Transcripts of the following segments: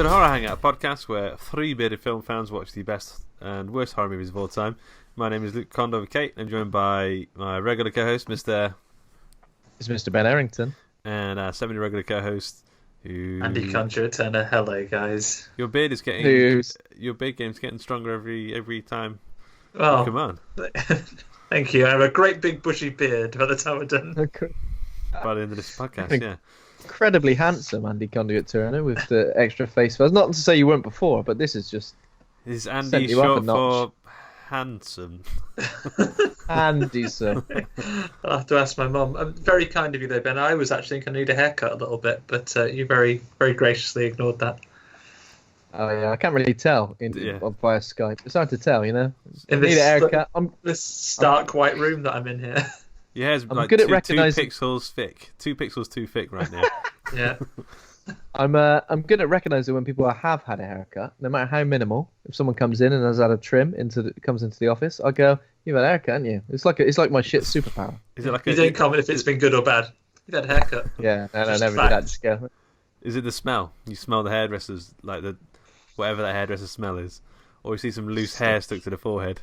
to the Horror Hangout podcast where three bearded film fans watch the best and worst horror movies of all time. My name is Luke Condor with Kate. I'm joined by my regular co-host, Mr. Ben Errington. And our semi-regular co-host, Andy Conjure-Turner. Hello, guys. Your beard is getting your beard game's getting stronger every time. Well, come on. Thank you. I have a great big bushy beard by the time we're done. By the end of this podcast, yeah. Incredibly handsome, Andy Conduit-Turner, with the extra face fuzz. Not to say you weren't before, but this is just... Is Andy short for handsome? Andy, sir. I'll have to ask my mum. Very kind of you, though, Ben. I was actually thinking I need a haircut a little bit, but you very, very graciously ignored that. Oh, yeah, I can't really tell via Skype. It's hard to tell, you know? In need a haircut. This stark white room that I'm in here. Yeah, it's like good at recognizing... 2 pixels thick. 2 pixels too thick right now. Yeah. I'm good at recognizing when people have had a haircut, no matter how minimal. If someone comes in and has had a trim comes into the office, I go, "You've had a haircut, haven't you?" It's like my shit superpower. Is it like you don't comment if it's been good or bad. You've had a haircut. Yeah, no, never do that. Just go. Is it the smell? You smell the hairdressers, like whatever that hairdresser's smell is, or you see some loose hair stuck to the forehead.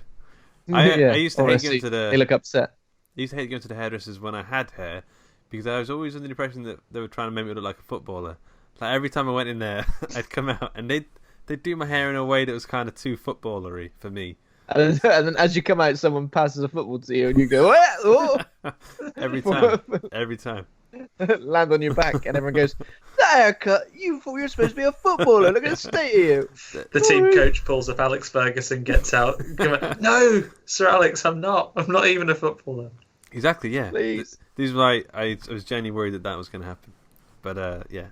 I used to hate going to the. They look upset. I used to hate going to the hairdressers when I had hair because I was always under the impression that they were trying to make me look like a footballer. Like every time I went in there, I'd come out and they'd do my hair in a way that was kind of too footballery for me. And then as you come out, someone passes a football to you and you go, "Oh!" Every time. Land on your back and everyone goes, "That haircut, you thought you were supposed to be a footballer, look at the state of you." The team coach pulls up Alex Ferguson, gets out. No, Sir Alex, I'm not even a footballer. Exactly, yeah. Please. This is why I was genuinely worried that was going to happen. But, yeah.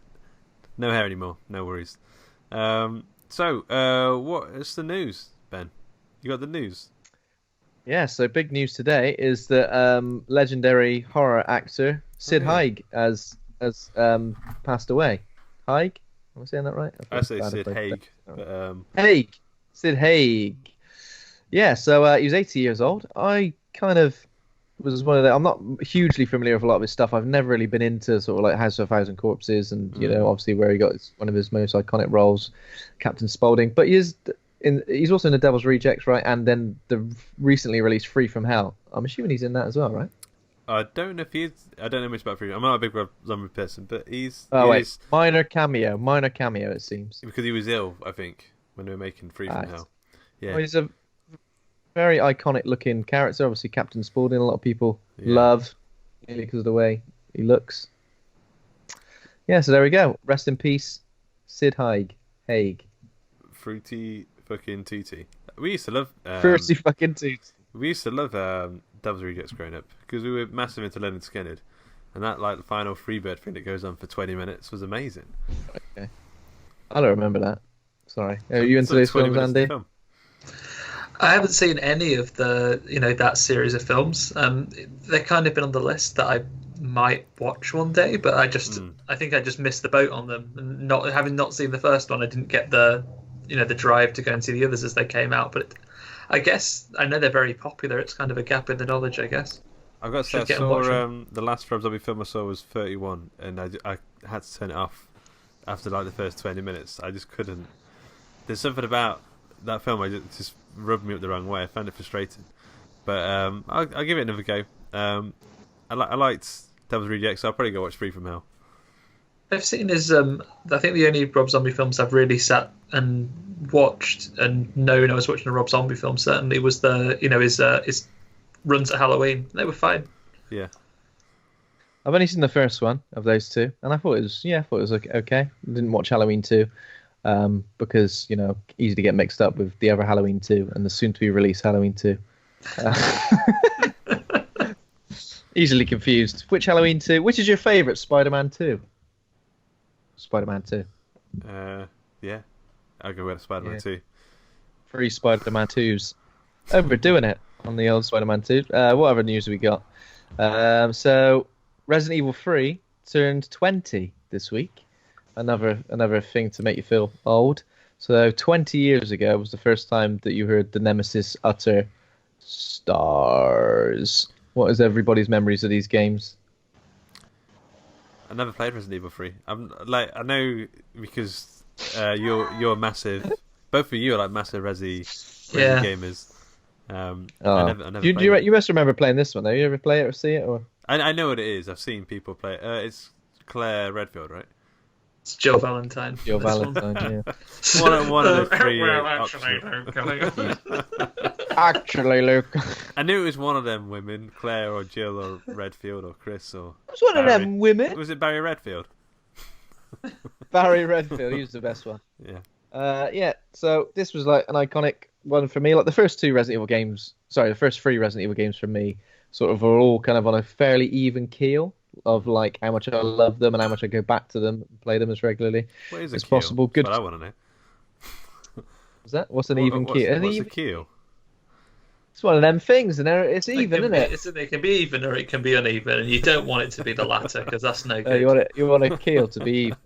No hair anymore. No worries. So, what is the news, Ben? You got the news? Yeah, so big news today is that legendary horror actor Sid Haig has passed away. Haig? Am I saying that right? I say Sid Haig. Haig. Sid Haig. Yeah, so he was 80 years old. I kind of was one of the... I'm not hugely familiar with a lot of his stuff. I've never really been into sort of like House of a Thousand Corpses and, you know, obviously where he got one of his most iconic roles, Captain Spaulding. But he's also in The Devil's Rejects, right? And then the recently released Free From Hell. I'm assuming he's in that as well, right? I don't know if he is. I don't know much about Free. I'm not a big Rob Zombie person, but he's... Minor cameo, it seems. Because he was ill, I think, when they were making Free From Hell. Yeah. Well, he's a very iconic-looking character. Obviously, Captain Spaulding, a lot of people love, mainly because of the way he looks. Yeah, so there we go. Rest in peace, Sid Haig. Fruity fucking Tooty. We used to love... Fruity fucking Tooty. We used to love Devil's Rejects growing up because we were massive into Leonard Skinner, and that like final Freebird thing that goes on for 20 minutes was amazing. Okay, I don't remember that. Sorry. Are you into those films, Andy? I haven't seen any of that series of films. They've kind of been on the list that I might watch one day, but I think I just missed the boat on them. And having not seen the first one, I didn't get the drive to go and see the others as they came out. But I guess I know they're very popular. It's kind of a gap in the knowledge, I guess. I've got to say, I saw the last Rob Zombie film I saw was 31, and I had to turn it off after like the first 20 minutes. I just couldn't. There's something about that film I just rubbed me up the wrong way. I found it frustrating, but I'll give it another go. I liked Devil's Rejects, so I'll probably go watch Free From Hell. I've seen his. I think the only Rob Zombie films I've really sat and watched and known I was watching a Rob Zombie film certainly was his runs at Halloween. They were fine. Yeah. I've only seen the first one of those two, and I thought it was okay. Didn't watch Halloween 2. Because, easy to get mixed up with the other Halloween 2 and the soon-to-be-released Halloween 2. Easily confused. Which Halloween 2? Which is your favourite Spider-Man 2? Spider-Man 2. Yeah. I'll go with Spider-Man 2. 3 Spider-Man 2s. Overdoing it on the old Spider-Man 2. What other news have we got? So, Resident Evil 3 turned 20 this week. Another thing to make you feel old. So 20 years ago was the first time that you heard the Nemesis utter "stars." What is everybody's memories of these games? I never played Resident Evil 3. I know because you're a massive. Both of you are like massive Resi gamers. I never you must remember playing this one though. You ever play it or see it? Or I know what it is. I've seen people play it. It's Claire Redfield, right? It's Jill Valentine. Jill Valentine, yeah. one of the three. Actually, Luke. I knew it was one of them women, Claire or Jill or Redfield or Chris or. It was one Barry. of them women. Was it Barry Redfield? Barry Redfield, he was the best one. Yeah. So this was like an iconic one for me. Like the first two Resident Evil games, the first three Resident Evil games for me, sort of are all kind of on a fairly even keel of like how much I love them and how much I go back to them and play them as regularly as possible. Good. But I want to know. Is that what's an even keel? What's a keel? It's one of them things, and it's even, isn't it? It can be even or it can be uneven, and you don't want it to be the latter because that's no good. You want a keel to be even.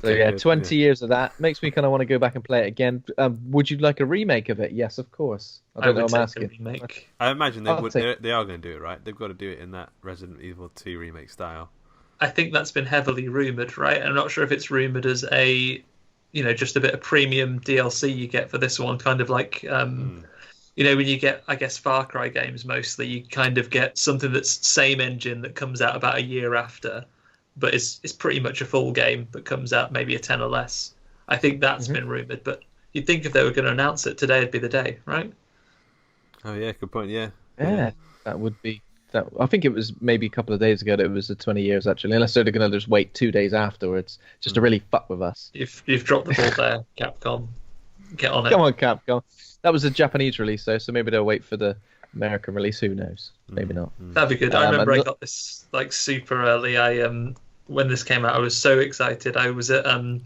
Yeah. So 20 years of that makes me kind of want to go back and play it again. Would you like a remake of it? Yes, of course. I don't know. I'm asking. Remake. I imagine they would. They are going to do it, right? They've got to do it in that Resident Evil 2 remake style. I think that's been heavily rumored, right? I'm not sure if it's rumored as a, just a bit of premium DLC you get for this one, kind of like. When you get, I guess, Far Cry games mostly, you kind of get something that's same engine that comes out about a year after, but it's pretty much a full game that comes out maybe a 10 or less. I think that's been rumoured, but you'd think if they were going to announce it, today would be the day, right? Oh, yeah, good point, yeah. Yeah, that would be... I think it was maybe a couple of days ago that it was the 20 years, actually, unless they're going to just wait 2 days afterwards, just to really fuck with us. You've dropped the ball there, Capcom. Get on it. Come on, Capcom. That was a Japanese release, though, so maybe they'll wait for the American release. Who knows? Maybe not. That'd be good. I remember I got this like super early. When this came out, I was so excited. I was at when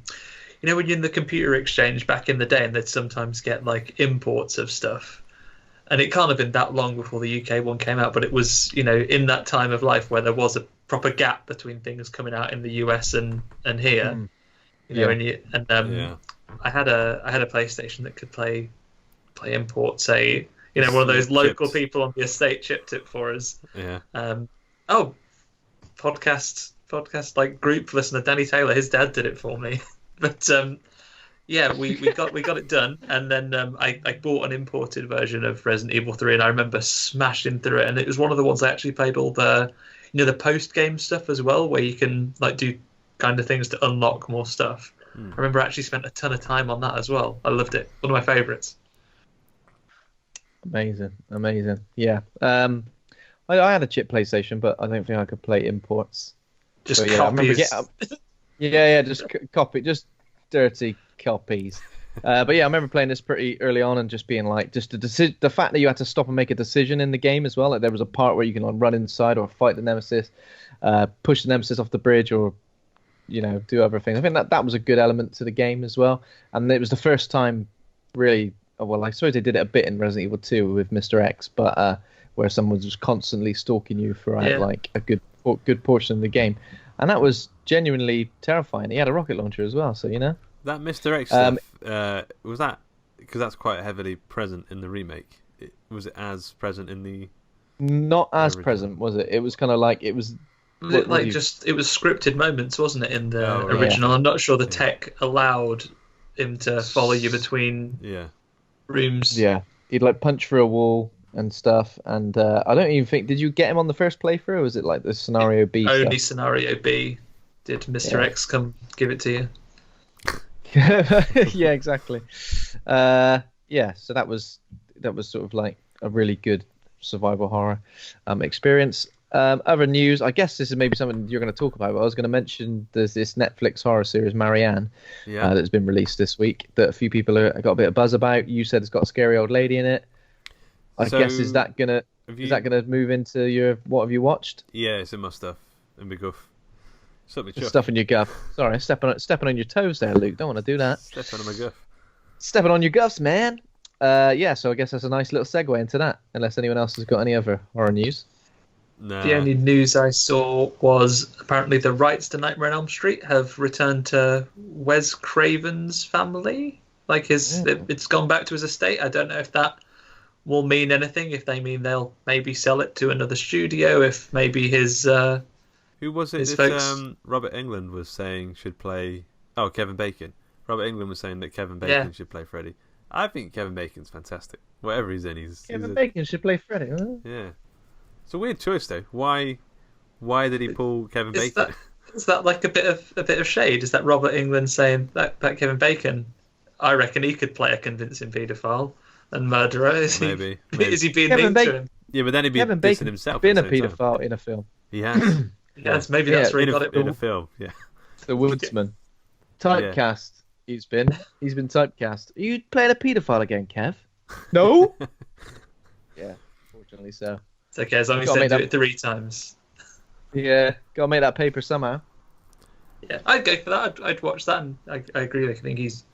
you're in the computer exchange back in the day, and they'd sometimes get like imports of stuff, and it can't have been that long before the UK one came out, but it was in that time of life where there was a proper gap between things coming out in the US and here. I had a PlayStation that could play import, say, one of those local people on the estate chipped it for us. Yeah. Podcast like group listener Danny Taylor, his dad did it for me. But we got it done, and then I bought an imported version of Resident Evil 3, and I remember smashing through it, and it was one of the ones I actually played all the the post game stuff as well, where you can like do kind of things to unlock more stuff. I remember I actually spent a ton of time on that as well. I loved it. One of my favourites. Amazing. Yeah. I had a chip PlayStation, but I don't think I could play imports. Just copies. Just copy, just dirty copies. But yeah, I remember playing this pretty early on and just being like, just the fact that you had to stop and make a decision in the game as well. Like there was a part where you can run inside or fight the nemesis, push the nemesis off the bridge, or do other things. I think that was a good element to the game as well. And it was the first time, really. Well, I suppose they did it a bit in Resident Evil 2 with Mr. X, but where someone was just constantly stalking you throughout like a good portion of the game, and that was genuinely terrifying. He had a rocket launcher as well, so that Mr. X stuff, was that because that's quite heavily present in the remake. Was it as present in the? Not as original? Present, was it? It was kind of like it was. It was scripted moments, wasn't it, in the original? Yeah. I'm not sure the tech allowed him to follow you between rooms. Yeah, he'd like punch through a wall and stuff, and I don't even think. Did you get him on the first playthrough, or was it like the scenario B? Only scenario B. Did Mr. X come give it to you? Yeah, exactly. So that was sort of like a really good survival horror experience. Other news, I guess this is maybe something you're going to talk about, but I was going to mention there's this Netflix horror series, Marianne, that's been released this week, that a few people got a bit of buzz about. You said it's got a scary old lady in it. I guess, is that going to move into your, what have you watched? Yeah, it's in my stuff, in my guff. Stuff in your guff. Sorry, stepping on your toes there, Luke. Don't want to do that. Stepping on my guff. Stepping on your guffs, man. So I guess that's a nice little segue into that, unless anyone else has got any other horror news. Nah. The only news I saw was apparently the rights to Nightmare on Elm Street have returned to Wes Craven's family. Like it's gone back to his estate. I don't know if that will mean anything. If they mean they'll maybe sell it to another studio. If maybe his who was it that Robert Englund was saying should play? Oh, Kevin Bacon. Robert Englund was saying that Kevin Bacon should play Freddy. I think Kevin Bacon's fantastic. Whatever he's in, Kevin Bacon should play Freddy. Huh? Yeah, it's a weird choice though. Why did he pull Kevin Bacon? Is that like a bit of shade? Is that Robert Englund saying that Kevin Bacon? I reckon he could play a convincing paedophile and murderer. Is maybe. Is he being mean to him? Yeah, but then he'd be Kevin Bacon himself. Been a paedophile in a film. He has. Yes, maybe that's where he got it in a film. Yeah. The Woodsman. Typecast. He's been typecast. Are you playing a paedophile again, Kev? No. Yeah, fortunately so. It's okay as long as they do it 3 times. Yeah, gotta make that paper somehow. Yeah, I'd go for that. I'd watch that, and I agree. I think he's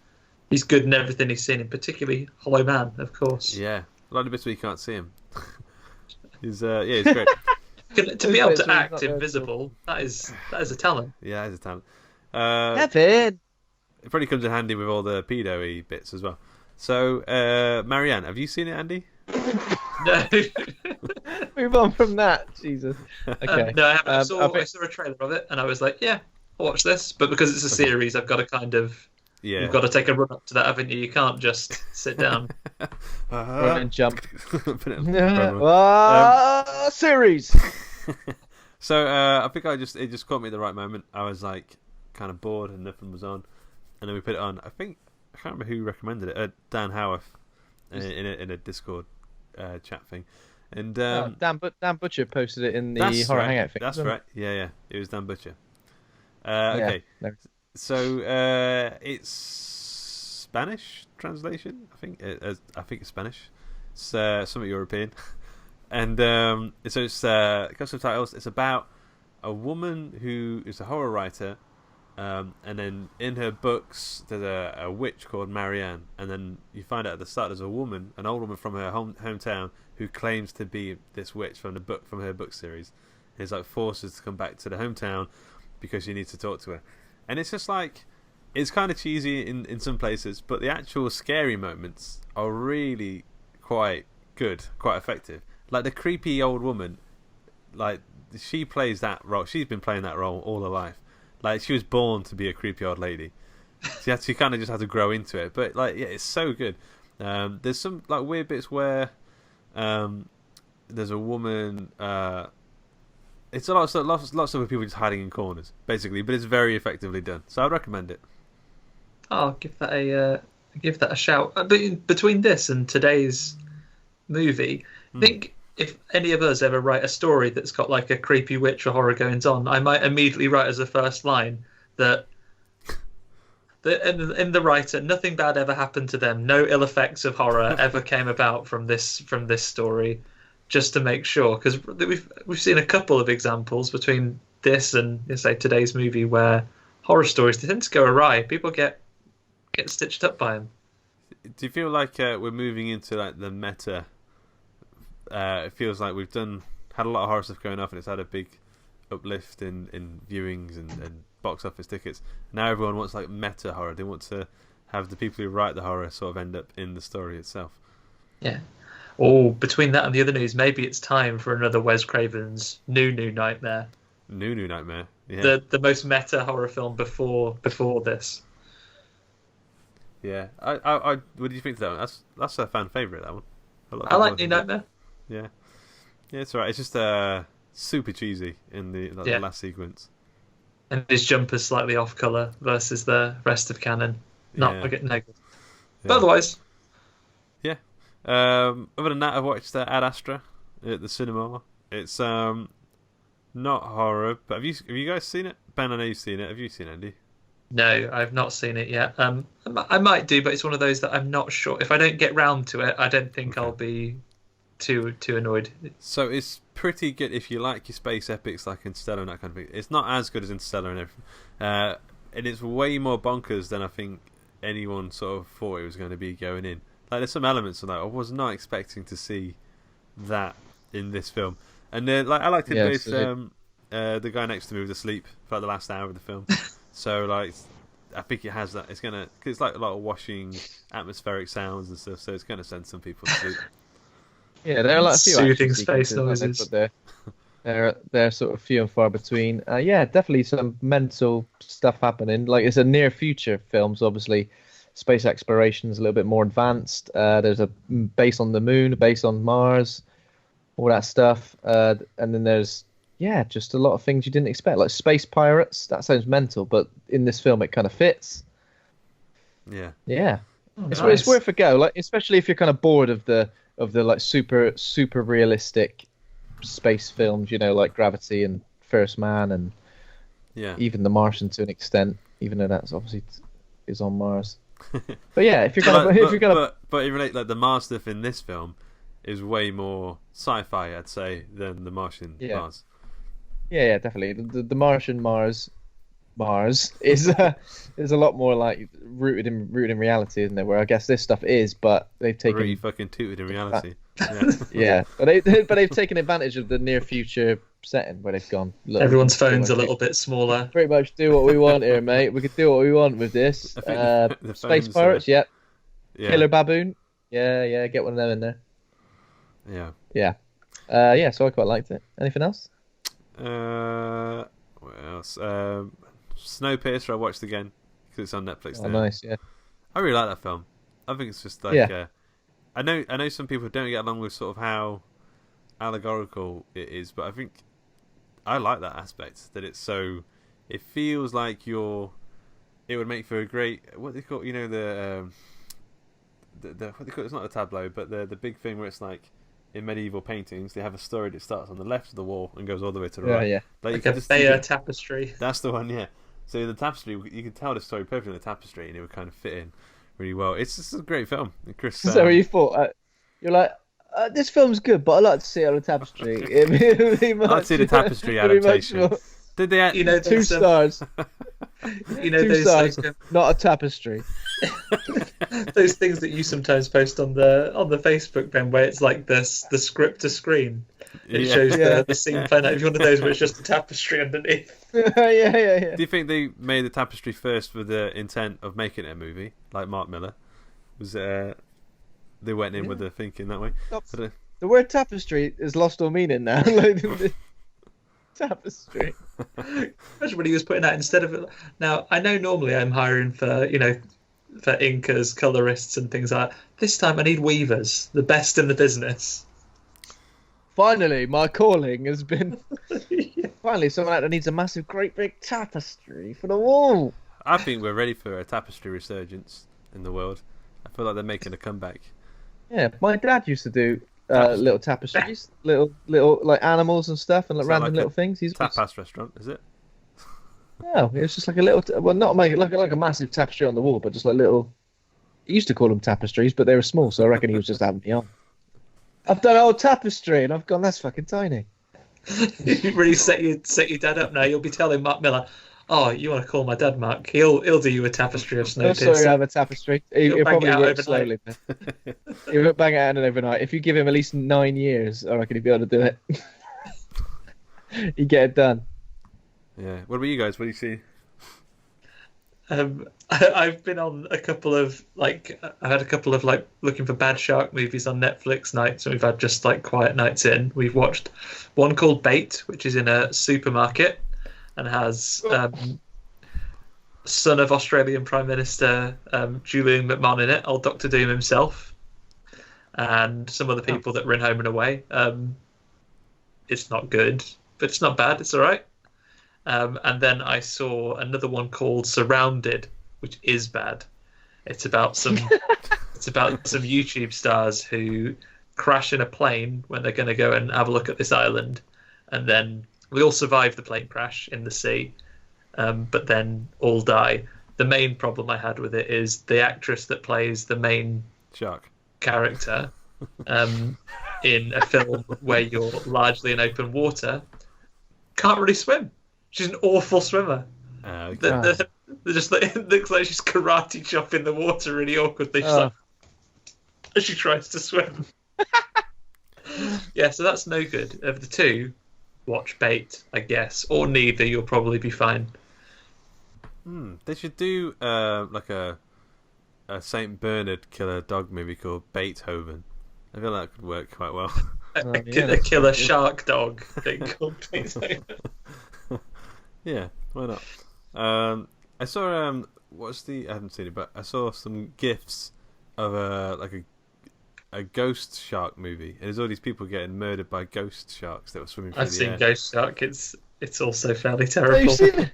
good in everything he's seen, and particularly Hollow Man, of course. Yeah, a lot of bits where you can't see him. He's great. To be able to act invisible, that is a talent. Yeah, that is a talent. Kevin. It probably comes in handy with all the pedo-y bits as well. So, Marianne, have you seen it, Andy? No. Move on from that, Jesus. Okay. No, I haven't. I saw a trailer of it, and I was like, yeah, I'll watch this. But because it's a series, I've got to kind of... Yeah. You've got to take a run up to that, haven't you? You can't just sit down. Run and jump. Series. So I think it just caught me at the right moment. I was like kind of bored and nothing was on, and then we put it on. I can't remember who recommended it. Dan Howarth in a Discord chat thing, and Dan Butcher posted it in the Horror Hangout thing. That's right. Yeah, it was Dan Butcher. Okay. Yeah. So it's Spanish translation. I think it's Spanish. It's somewhat European, and so it's got subtitles. It's about a woman who is a horror writer, and then in her books there's a witch called Marianne, and then you find out at the start there's a woman, an old woman from her hometown who claims to be this witch from her book series, and is like forces to come back to the hometown because she needs to talk to her. And it's just like, it's kind of cheesy in some places, but the actual scary moments are really quite good, quite effective. Like the creepy old woman, like she plays that role. She's been playing that role all her life. Like she was born to be a creepy old lady. She kind of just had to grow into it. But like, yeah, it's so good. There's some like weird bits where there's a woman. It's lots of people just hiding in corners, basically, but it's very effectively done. So I'd recommend it. I'll give that a shout. But between this and today's movie, I think if any of us ever write a story that's got like a creepy witch or horror goings on, I might immediately write as a first line that in the writer, nothing bad ever happened to them. No ill effects of horror ever came about from this story. Just to make sure, because we've seen a couple of examples between this and say today's movie where horror stories tend to go awry. People get stitched up by them. Do you feel like we're moving into like the meta? It feels like we've had a lot of horror stuff going off, and it's had a big uplift in viewings and box office tickets. Now everyone wants like meta horror. They want to have the people who write the horror sort of end up in the story itself. Yeah. Oh, between that and the other news, maybe it's time for another Wes Craven's New Nightmare. New Nightmare. Yeah. The most meta horror film before this. Yeah. I what do you think of that one? That's a fan favourite, that one. I like New Nightmare. Yeah. Yeah, it's alright. It's just super cheesy in the last sequence. And his jumper's slightly off colour versus the rest of canon. Not negative. Yeah. But otherwise. Yeah. Other than that, I've watched Ad Astra at the cinema. It's not horror, but have you guys seen it? Ben, I know you've seen it. Have you seen it, Andy? No, I've not seen it yet. I might do, but it's one of those that I'm not sure. If I don't get round to it, I don't think I'll be too annoyed. So it's pretty good if you like your space epics like Interstellar and that kind of thing. It's not as good as Interstellar and everything, and it's way more bonkers than I think anyone sort of thought it was going to be going in. Like there's some elements of that I was not expecting to see that in this film, and like I liked it with the guy next to me was asleep for like the last hour of the film, so like I think it has that. It's gonna, cause it's like a lot of washing atmospheric sounds and stuff, so it's gonna send some people to sleep. Yeah, there are like a few soothing space noises. They're sort of few and far between. Yeah, definitely some mental stuff happening. Like it's a near future film, so obviously space exploration is a little bit more advanced. There's a base on the moon, a base on Mars, all that stuff. And then there's just a lot of things you didn't expect, like space pirates. That sounds mental, but in this film it kind of fits. Yeah. Yeah. Oh, It's worth a go, like especially if you're kind of bored of the like super realistic space films, like Gravity and First Man and even The Martian to an extent, even though that's obviously is on Mars. But yeah, if you're gonna but you relate, like the Mars stuff in this film is way more sci-fi, I'd say, than the Martian Mars. Yeah, definitely. The Martian Mars is a lot more like rooted in reality, isn't it? Where I guess this stuff is, but they've taken really fucking tooted in reality. Yeah, but they've taken advantage of the near future setting where they've gone. Look, everyone's phone's a little bit smaller. Pretty much do what we want here, mate. We could do what we want with this. The Space phones, pirates, yeah. Killer baboon, yeah. Get one of them in there. Yeah. So I quite liked it. Anything else? What else? Snowpiercer I watched again because it's on Netflix now. Oh, nice, yeah. I really like that film. I think it's just like I know some people don't get along with sort of how allegorical it is, but I think I like that aspect, that it's so, it feels like it would make for a great, what they call, the what they call, it's not a tableau, but the big thing where it's like in medieval paintings they have a story that starts on the left of the wall and goes all the way to the right. Yeah. Like a Bayer tapestry. That's the one, yeah. So the tapestry, you can tell the story perfectly in the tapestry, and it would kind of fit in really well. It's just a great film. And Chris. So you thought you're like, this film's good, but I'd like to see it on the tapestry. I'd see the tapestry adaptation. Did they? 2 stars. 2 stars, not a tapestry. Those things that you sometimes post on the Facebook, Ben, where it's like the script to screen. It shows the scene playing out. If you're one of those where it's just a tapestry underneath. Yeah. Do you think they made the tapestry first with the intent of making it a movie, like Mark Miller? Was they went in with the thinking that way? The word tapestry is lost all meaning now. Tapestry. Imagine when he was putting that instead of. Now I know normally I'm hiring for for inkers, colorists, and things like that. This time I need weavers, the best in the business. Finally, my calling has been. Finally, someone out there needs a massive, great big tapestry for the wall. I think we're ready for a tapestry resurgence in the world. I feel like they're making a comeback. Yeah, my dad used to do little tapestries, little like animals and stuff, and like random little things. He's tapas restaurant, is it? No, it was just like a little. Well, not like a massive tapestry on the wall, but just like little. He used to call them tapestries, but they were small, so I reckon he was just having me on. I've done an old tapestry, and I've gone, that's fucking tiny. You really set your dad up now. You'll be telling Mark Miller, oh, you want to call my dad, Mark? He'll do you a tapestry of Snowpiercer. I'm sorry, I have a tapestry. He'll probably work slowly. He'll bang it out overnight. If you give him at least 9 years, I reckon he'd be able to do it. He'd get it done. Yeah. What about you guys? What do you see? I've been on a couple of looking for bad shark movies on Netflix nights, and we've had just like quiet nights in. We've watched one called Bait, which is in a supermarket and has son of Australian Prime Minister Julian McMahon in it, old Doctor Doom himself, and some other people that run Home and Away. It's not good, but it's not bad. It's all right. And then I saw another one called Surrounded, which is bad. It's about some YouTube stars who crash in a plane when they're going to go and have a look at this island, and then we all survive the plane crash in the sea, but then all die. The main problem I had with it is the actress that plays the main shark character in a film where you're largely in open water can't really swim. She's an awful swimmer. They're just like, it looks like she's karate chopping the water really awkwardly. She's like, as she tries to swim. Yeah, so that's no good. Of the two, watch Bait, I guess, or neither. You'll probably be fine. They should do like a Saint Bernard killer dog movie called Beethoven. I feel that could work quite well. a killer shark dog thing called Peter. Yeah, why not? I saw I haven't seen it, but I saw some gifs of a ghost shark movie, and there's all these people getting murdered by ghost sharks that were swimming through I've the air. seen Ghost Shark. It's also fairly Have terrible. you seen it?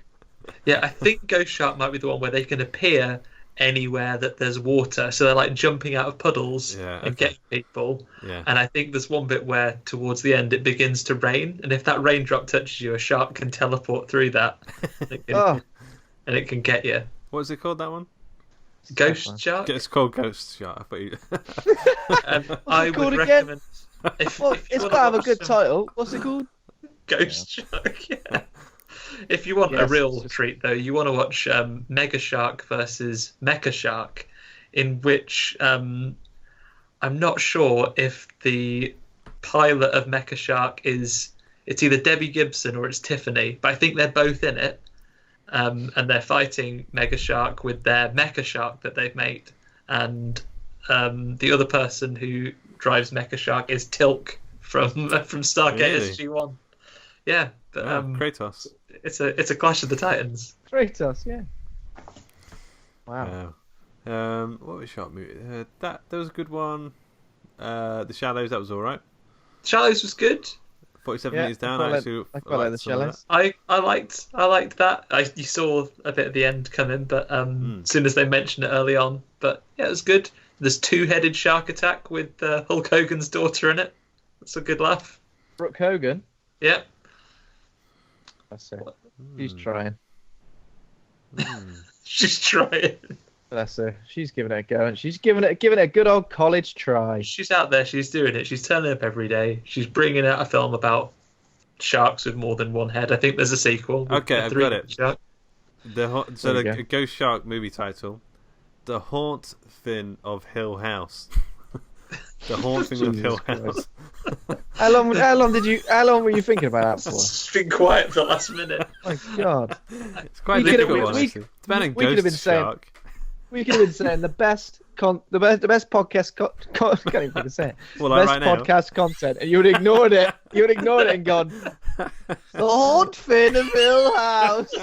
Yeah, I think Ghost Shark might be the one where they can appear anywhere that there's water, so they're like jumping out of puddles and getting people. Yeah. And I think there's one bit where towards the end it begins to rain, and if that raindrop touches you, a shark can teleport through that, and it can get you. What is it called, that one? Ghost Shark. It's called Ghost Shark. I thought you... I called would again? recommend. It's got to have a good title. What's it called? Ghost Shark. Yeah. If you want a real treat, though, you want to watch Mega Shark versus Mecha Shark, in which I'm not sure if the pilot of Mecha Shark it's either Debbie Gibson or it's Tiffany, but I think they're both in it, and they're fighting Mega Shark with their Mecha Shark that they've made, and the other person who drives Mecha Shark is Tilk from Stargate SG-1. Yeah, but Kratos. It's a Clash of the Titans. Kratos, yeah. Wow. What was shot movie? That was a good one. The Shallows, that was all right. Shallows was good. 47 Meters Down. I quite like the Shallows. I liked that. You saw a bit at the end come in, but as soon as they mentioned it early on. But yeah, it was good. There's two-headed shark attack with Hulk Hogan's daughter in it. That's a good laugh. Brooke Hogan. Yeah. That's it. She's trying. She's trying. Bless her. She's giving it a go, and she's giving it a good old college try. She's out there. She's doing it. She's turning up every day. She's bringing out a film about sharks with more than one head. I think there's a sequel. Okay, I've got it. Shark. The Ghost Shark movie title: The Haunt Fin of Hill House. The Haunting of Hill House. How long were you thinking about that for? It's been quiet for the last minute. My God. It's quite a difficult one, actually. It's about a ghost shark. We could have been saying the best podcast can't even fucking say it. Well, best right podcast content, and you would have ignored it. You would have ignored it and gone, the Haunt Fin of Hill House.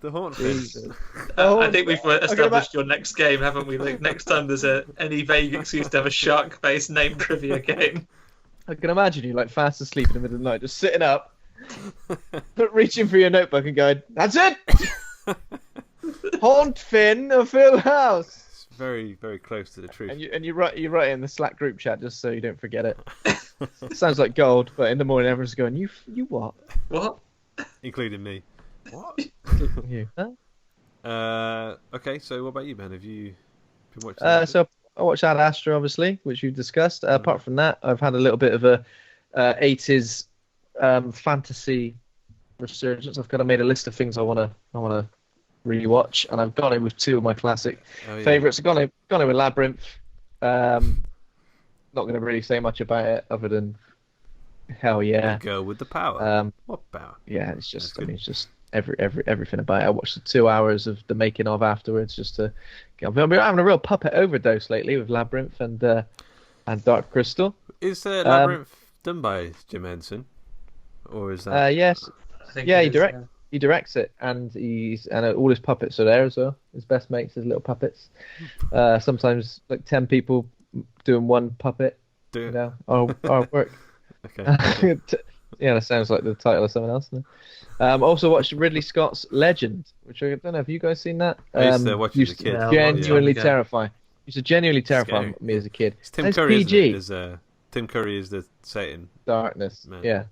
The Haunt Fin. I think we've established your next game, haven't we? Like, next time there's any vague excuse to have a shark-based name trivia game. I can imagine you like fast asleep in the middle of the night, just sitting up, but reaching for your notebook and going, "That's it, Haunt Fin of Hill House." It's very, very close to the truth. And you write it in the Slack group chat just so you don't forget it. It sounds like gold, but in the morning everyone's going, "You what? What?" Including me. What? You? Huh? Okay, so what about you, Ben? Have you been watching? So I watched Ad Astra, obviously, which you discussed. Apart from that, I've had a little bit of a 80s fantasy resurgence. I've kind of made a list of things I want to rewatch, and I've gone in with two of my classic favourites. I've gone in with Labyrinth. Not going to really say much about it other than hell yeah. The girl with the power. What power? Yeah, it's just it's just everything about it. I watched the 2 hours of the making of afterwards just to. I've been having a real puppet overdose lately with Labyrinth and Dark Crystal. Is Labyrinth done by Jim Henson, or is that? Yes. I think He directs it, and all his puppets are there as well. His best mates, his little puppets. Sometimes like 10 people doing one puppet. Our work. Okay. Yeah, that sounds like the title of someone else. Also watched Ridley Scott's Legend, which I don't know. Have you guys seen that? I used to watch it as a kid. Genuinely terrifying. Used to genuinely terrify me as a kid. It's Tim Curry, PG. Tim Curry is the Satan. Darkness. Man. Yeah.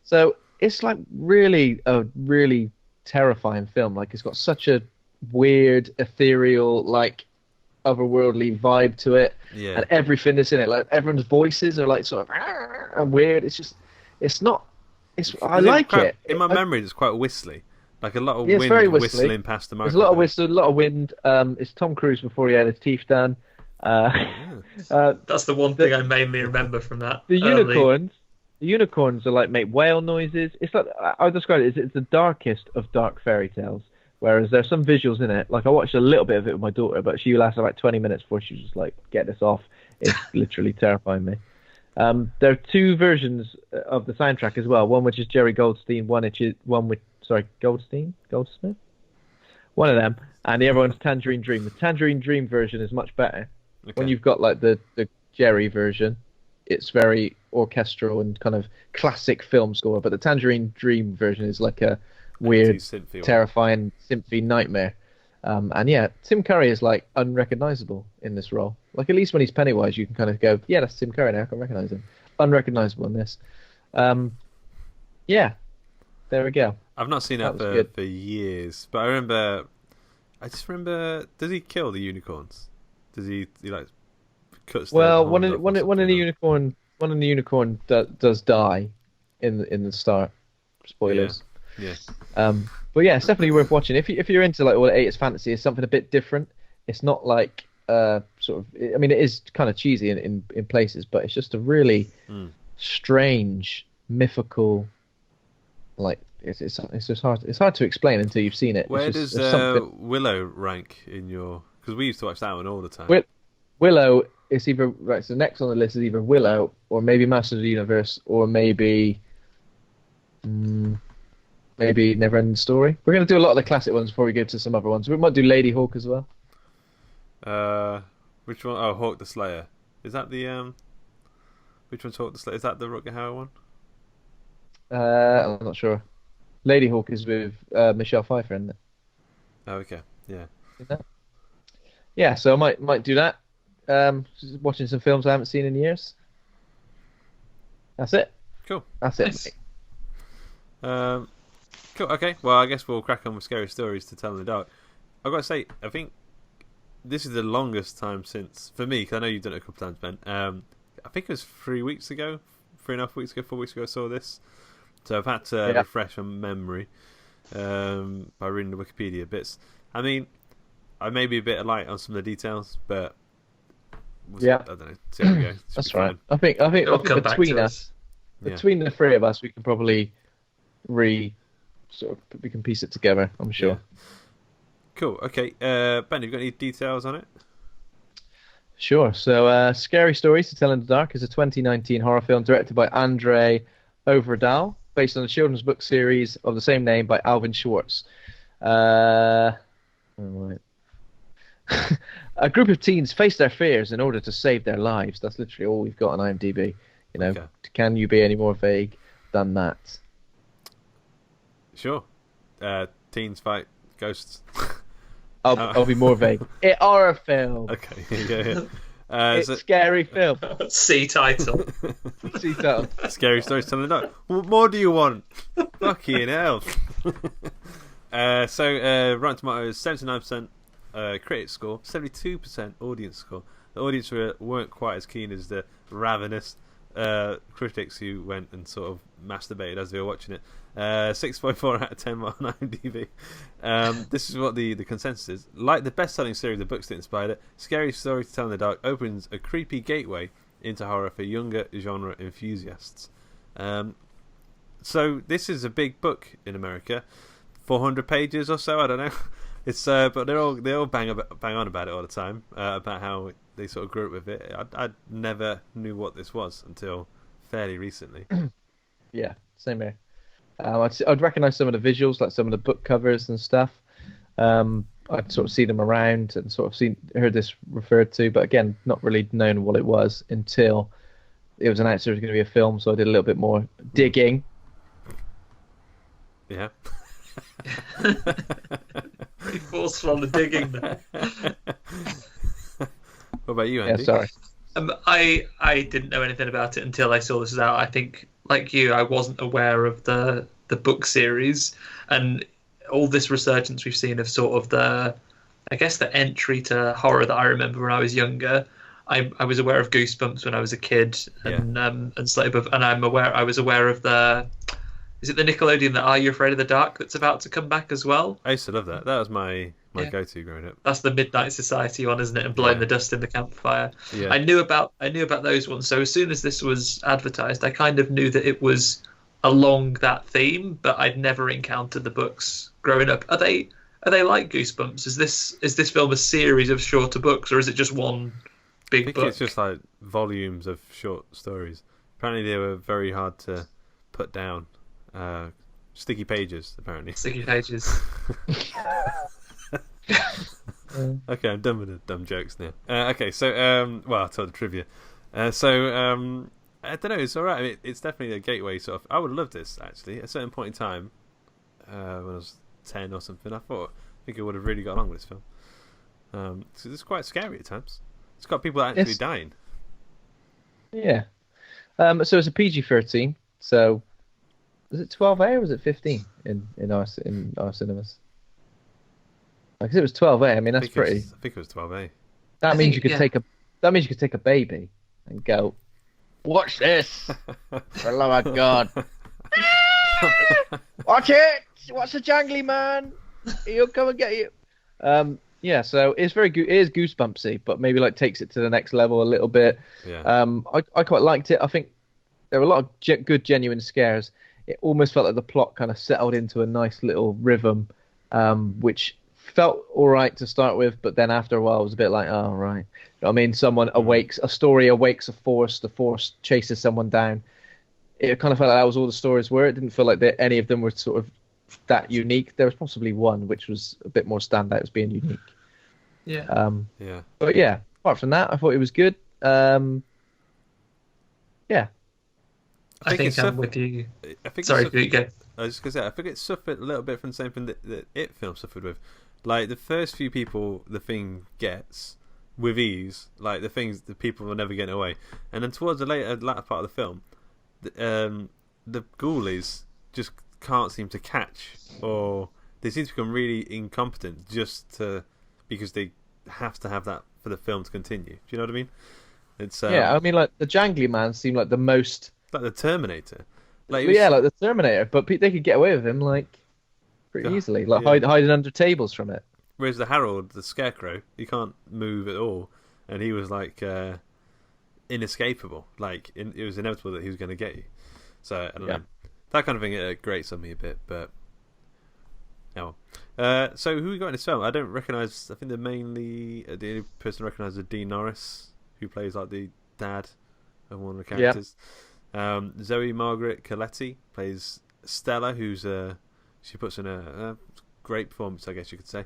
So it's like really a really terrifying film. Like it's got such a weird, ethereal, like otherworldly vibe to it. Yeah. And everything that's in it, like everyone's voices are like sort of and weird. I like it. In my memory, it's quite whistly. Like a lot of wind very whistling past the microphone. There's a lot of whistle, a lot of wind. It's Tom Cruise before he had his teeth done. That's the one thing I mainly remember from that. The unicorns are like make whale noises. It's like I describe it as it's the darkest of dark fairy tales. Whereas there's some visuals in it. Like I watched a little bit of it with my daughter, but she lasted like 20 minutes before she was just like, "Get this off." It's literally terrifying me. There are two versions of the soundtrack as well. One which is Jerry Goldstein, Goldsmith, one of them, and the other one's Tangerine Dream. The Tangerine Dream version is much better. Okay. When you've got like the Jerry version, it's very orchestral and kind of classic film score. But the Tangerine Dream version is like a weird, terrifying synthy nightmare. And yeah, Tim Curry is like unrecognizable in this role. Like at least when he's Pennywise, you can kind of go, yeah, that's Tim Curry now. I can recognize him. Unrecognizable in this. Yeah, there we go. I've not seen that for years, but I just remember. Does he kill the unicorns? Does he like cuts? Well, one in the unicorn does die in the start. Spoilers. Yeah. But yeah, it's definitely worth watching. If you're into like all 80s fantasy, it's something a bit different. It's not like sort of. I mean, it is kind of cheesy in places, but it's just a really strange, mythical. Like it's just hard. It's hard to explain until you've seen it. Where does Willow rank in your? Because we used to watch that one all the time. Willow is either right. So next on the list is either Willow or maybe Masters of the Universe or maybe. Maybe Neverending Story. We're going to do a lot of the classic ones before we go to some other ones. We might do Lady Hawk as well. Which one? Oh, Hawk the Slayer. Is that the Which one's Hawk the Slayer? Is that the Rutger Hauer one? I'm not sure. Lady Hawk is with Michelle Pfeiffer, isn't it? Oh, okay. Yeah. Yeah, so I might do that. Watching some films I haven't seen in years. That's it. Cool. That's it. Nice. Cool. Okay. Well, I guess we'll crack on with scary stories to tell in the dark. I've got to say, I think this is the longest time since for me, because I know you've done it a couple times, Ben. I think it was 3 weeks ago, 3.5 weeks ago, 4 weeks ago I saw this. So I've had to refresh my memory by reading the Wikipedia bits. I mean, I may be a bit light on some of the details, but I don't know. See how we go. That's right. I think between us, between the three of us, we can probably we can piece it together. I'm sure. Yeah. Cool. Okay, Ben, have you got any details on it? Sure. So, Scary Stories to Tell in the Dark is a 2019 horror film directed by André Øvredal, based on the children's book series of the same name by Alvin Schwartz. A group of teens face their fears in order to save their lives. That's literally all we've got on IMDb. You know, Can you be any more vague than that? Sure. Teens fight ghosts. I'll be more vague. It's horror film. Okay. Yeah. It's a scary film. C title. C title. Scary Stories telling the dark. What more do you want? Fucking hell. Rotten Tomatoes 79% critic score, 72% audience score. The audience weren't quite as keen as the ravenous critics who went and sort of masturbated as they were watching it. 6.4 out of 10 on IMDb. This is what the consensus is. Like the best-selling series of books that inspired it, Scary Story to Tell in the Dark opens a creepy gateway into horror for younger genre enthusiasts. So this is a big book in America, 400 pages or so. I don't know. It's but they all bang on about it all the time, about how they sort of grew up with it. I never knew what this was until fairly recently. Yeah, same here. I'd recognise some of the visuals, like some of the book covers and stuff. I'd sort of see them around and sort of heard this referred to, but again, not really known what it was until it was announced there was going to be a film. So I did a little bit more digging. Yeah. He forceful on the digging there. What about you, Andy? Yeah, sorry. I didn't know anything about it until I saw this was out. I think, like you, I wasn't aware of the book series and all this resurgence we've seen of sort of the entry to horror that I remember when I was younger. I was aware of Goosebumps when I was a kid, and Slate Above, and I was aware of is it the Nickelodeon that Are You Afraid of the Dark that's about to come back as well? I used to love that. That was my go-to growing up. That's the Midnight Society one, isn't it? And blowing the dust in the campfire. Yeah. I knew about those ones. So as soon as this was advertised, I kind of knew that it was along that theme, but I'd never encountered the books growing up. Are they like Goosebumps? Is this film a series of shorter books, or is it just one big think book. it's just like volumes of short stories. Apparently, they were very hard to put down. Sticky pages, apparently. Sticky pages. Okay, I'm done with the dumb jokes now. Okay, so I told the trivia. I don't know. It's all right. I mean, it's definitely a gateway sort of. I would love this actually. At a certain point in time, when I was 10 or something, I think I would have really got along with this film. So it's quite scary at times. It's got people actually dying. Yeah. So it's a PG-13. So was it 12A or was it 15 in our cinemas? Because it was 12A. I mean, that's pretty. I think it was 12A. That means you could take a baby and go, watch this. For the love of God. Watch it. Watch the jangly man. He'll come and get you. Yeah, so it's it is goosebumpsy, but maybe like takes it to the next level a little bit. Yeah. I quite liked it. I think there were a lot of good, genuine scares. It almost felt like the plot kind of settled into a nice little rhythm, which felt all right to start with, but then after a while it was a bit like, oh, right. You know what I mean? Someone awakes, a story awakes a force, the force chases someone down. It kind of felt like that was all the stories were. It didn't feel like any of them were sort of that unique. There was possibly one which was a bit more standout as being unique. Yeah. Yeah. But yeah, apart from that, I thought it was good. Yeah. I think I'm with you. Sorry, go. I was just going to say, I think it suffered a little bit from the same thing that It film suffered with. Like, the first few people the thing gets with ease, like the people are never getting away. And then towards the latter part of the film, the ghoulies just can't seem to catch, or they seem to become really incompetent because they have to have that for the film to continue. Do you know what I mean? It's yeah, I mean, like the jangly man seemed like the most like the Terminator. like the Terminator, but they could get away with him like pretty easily, like hiding under tables from it. Whereas the Herald, the Scarecrow, he can't move at all, and he was like inescapable. Like it was inevitable that he was going to get you. So I don't know. That kind of thing grates on me a bit, but so who we got in this film? I don't recognise. I think the only person I recognise is Dean Norris, who plays like the dad of one of the characters. Zoe Colletti plays Stella, who's she puts in a great performance, I guess you could say.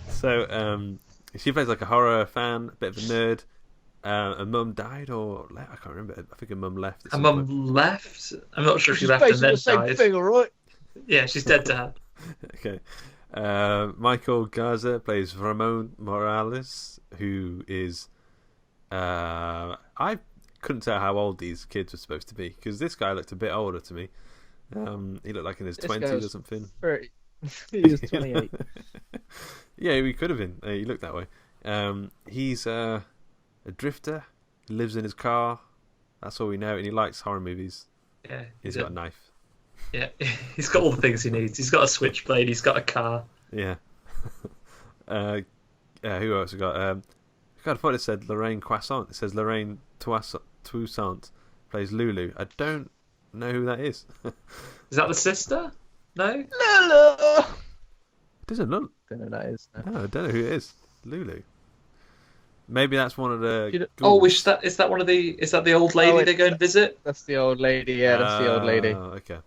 So she plays like a horror fan, a bit of a nerd. Her mum died, or I can't remember. I think her mum left. Her mum left? I'm not sure if she left and then died. Thing, right? Yeah, she's dead to her. Okay. Michael Garza plays Ramon Morales, who is I couldn't tell how old these kids were supposed to be, because this guy looked a bit older to me. He looked like in his 20s or something. 30. He was 28. Yeah, he could have been. He looked that way. He's a drifter. He lives in his car. That's all we know, and he likes horror movies. Yeah, he's got a knife. Yeah, he's got all the things he needs. He's got a switchblade. He's got a car. Yeah. Who else we got? I thought it said Lorraine Toussaint. It says Lorraine Toussaint plays Lulu. I don't know who that is. Is that the sister? No. Lulu. It doesn't look. I don't know who that is. No, I don't know who it is. Lulu. Maybe that's one of the. Oh, is that one of the? Is that the old lady they go and visit? That's the old lady. Yeah, that's the old lady. Okay.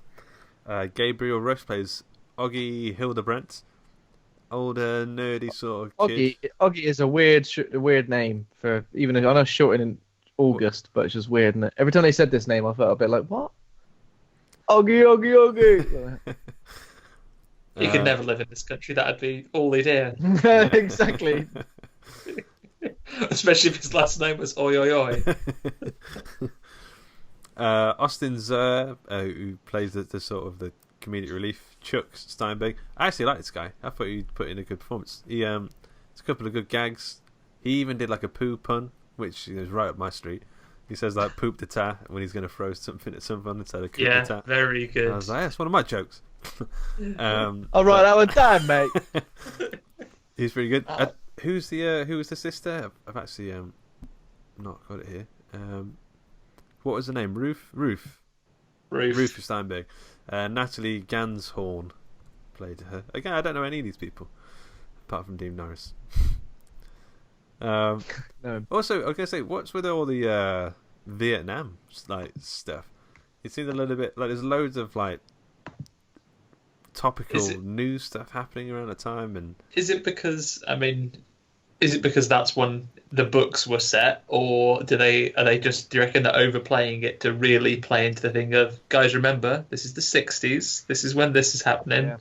Gabriel Rush plays Oggy Hildebrandt. Older, nerdy sort of kid. Oggy is a weird name for even. I know it's short in August, but it's just weird. Isn't it? Every time they said this name, I felt a bit like, what? Oggy. You could never live in this country. That'd be all they'd hear. Exactly. Especially if his last name was Oi Oi Oi. Austin Zur, who plays the sort of the comedic relief, Chuck Steinberg. I actually like this guy. I thought he put in a good performance. He it's a couple of good gags. He even did like a poo pun, which is right up my street. He says like "poop the ta" when he's going to throw something at someone instead of "coop the ta." Very good. And I was like, that's one of my jokes. I'll write that one down, mate. He's pretty good. Who was the sister? I've actually not got it here. What was the name? Ruth Steinberg. Natalie Ganzhorn played her. Again, I don't know any of these people, apart from Dean Norris. No. Also, I was gonna say, what's with all the Vietnam stuff? It seems a little bit like there's loads of like topical news stuff happening around the time, and is it because that's when the books were set, or are they just, do you reckon they're overplaying it to really play into the thing of, guys, remember, this is the 60s, this is when this is happening?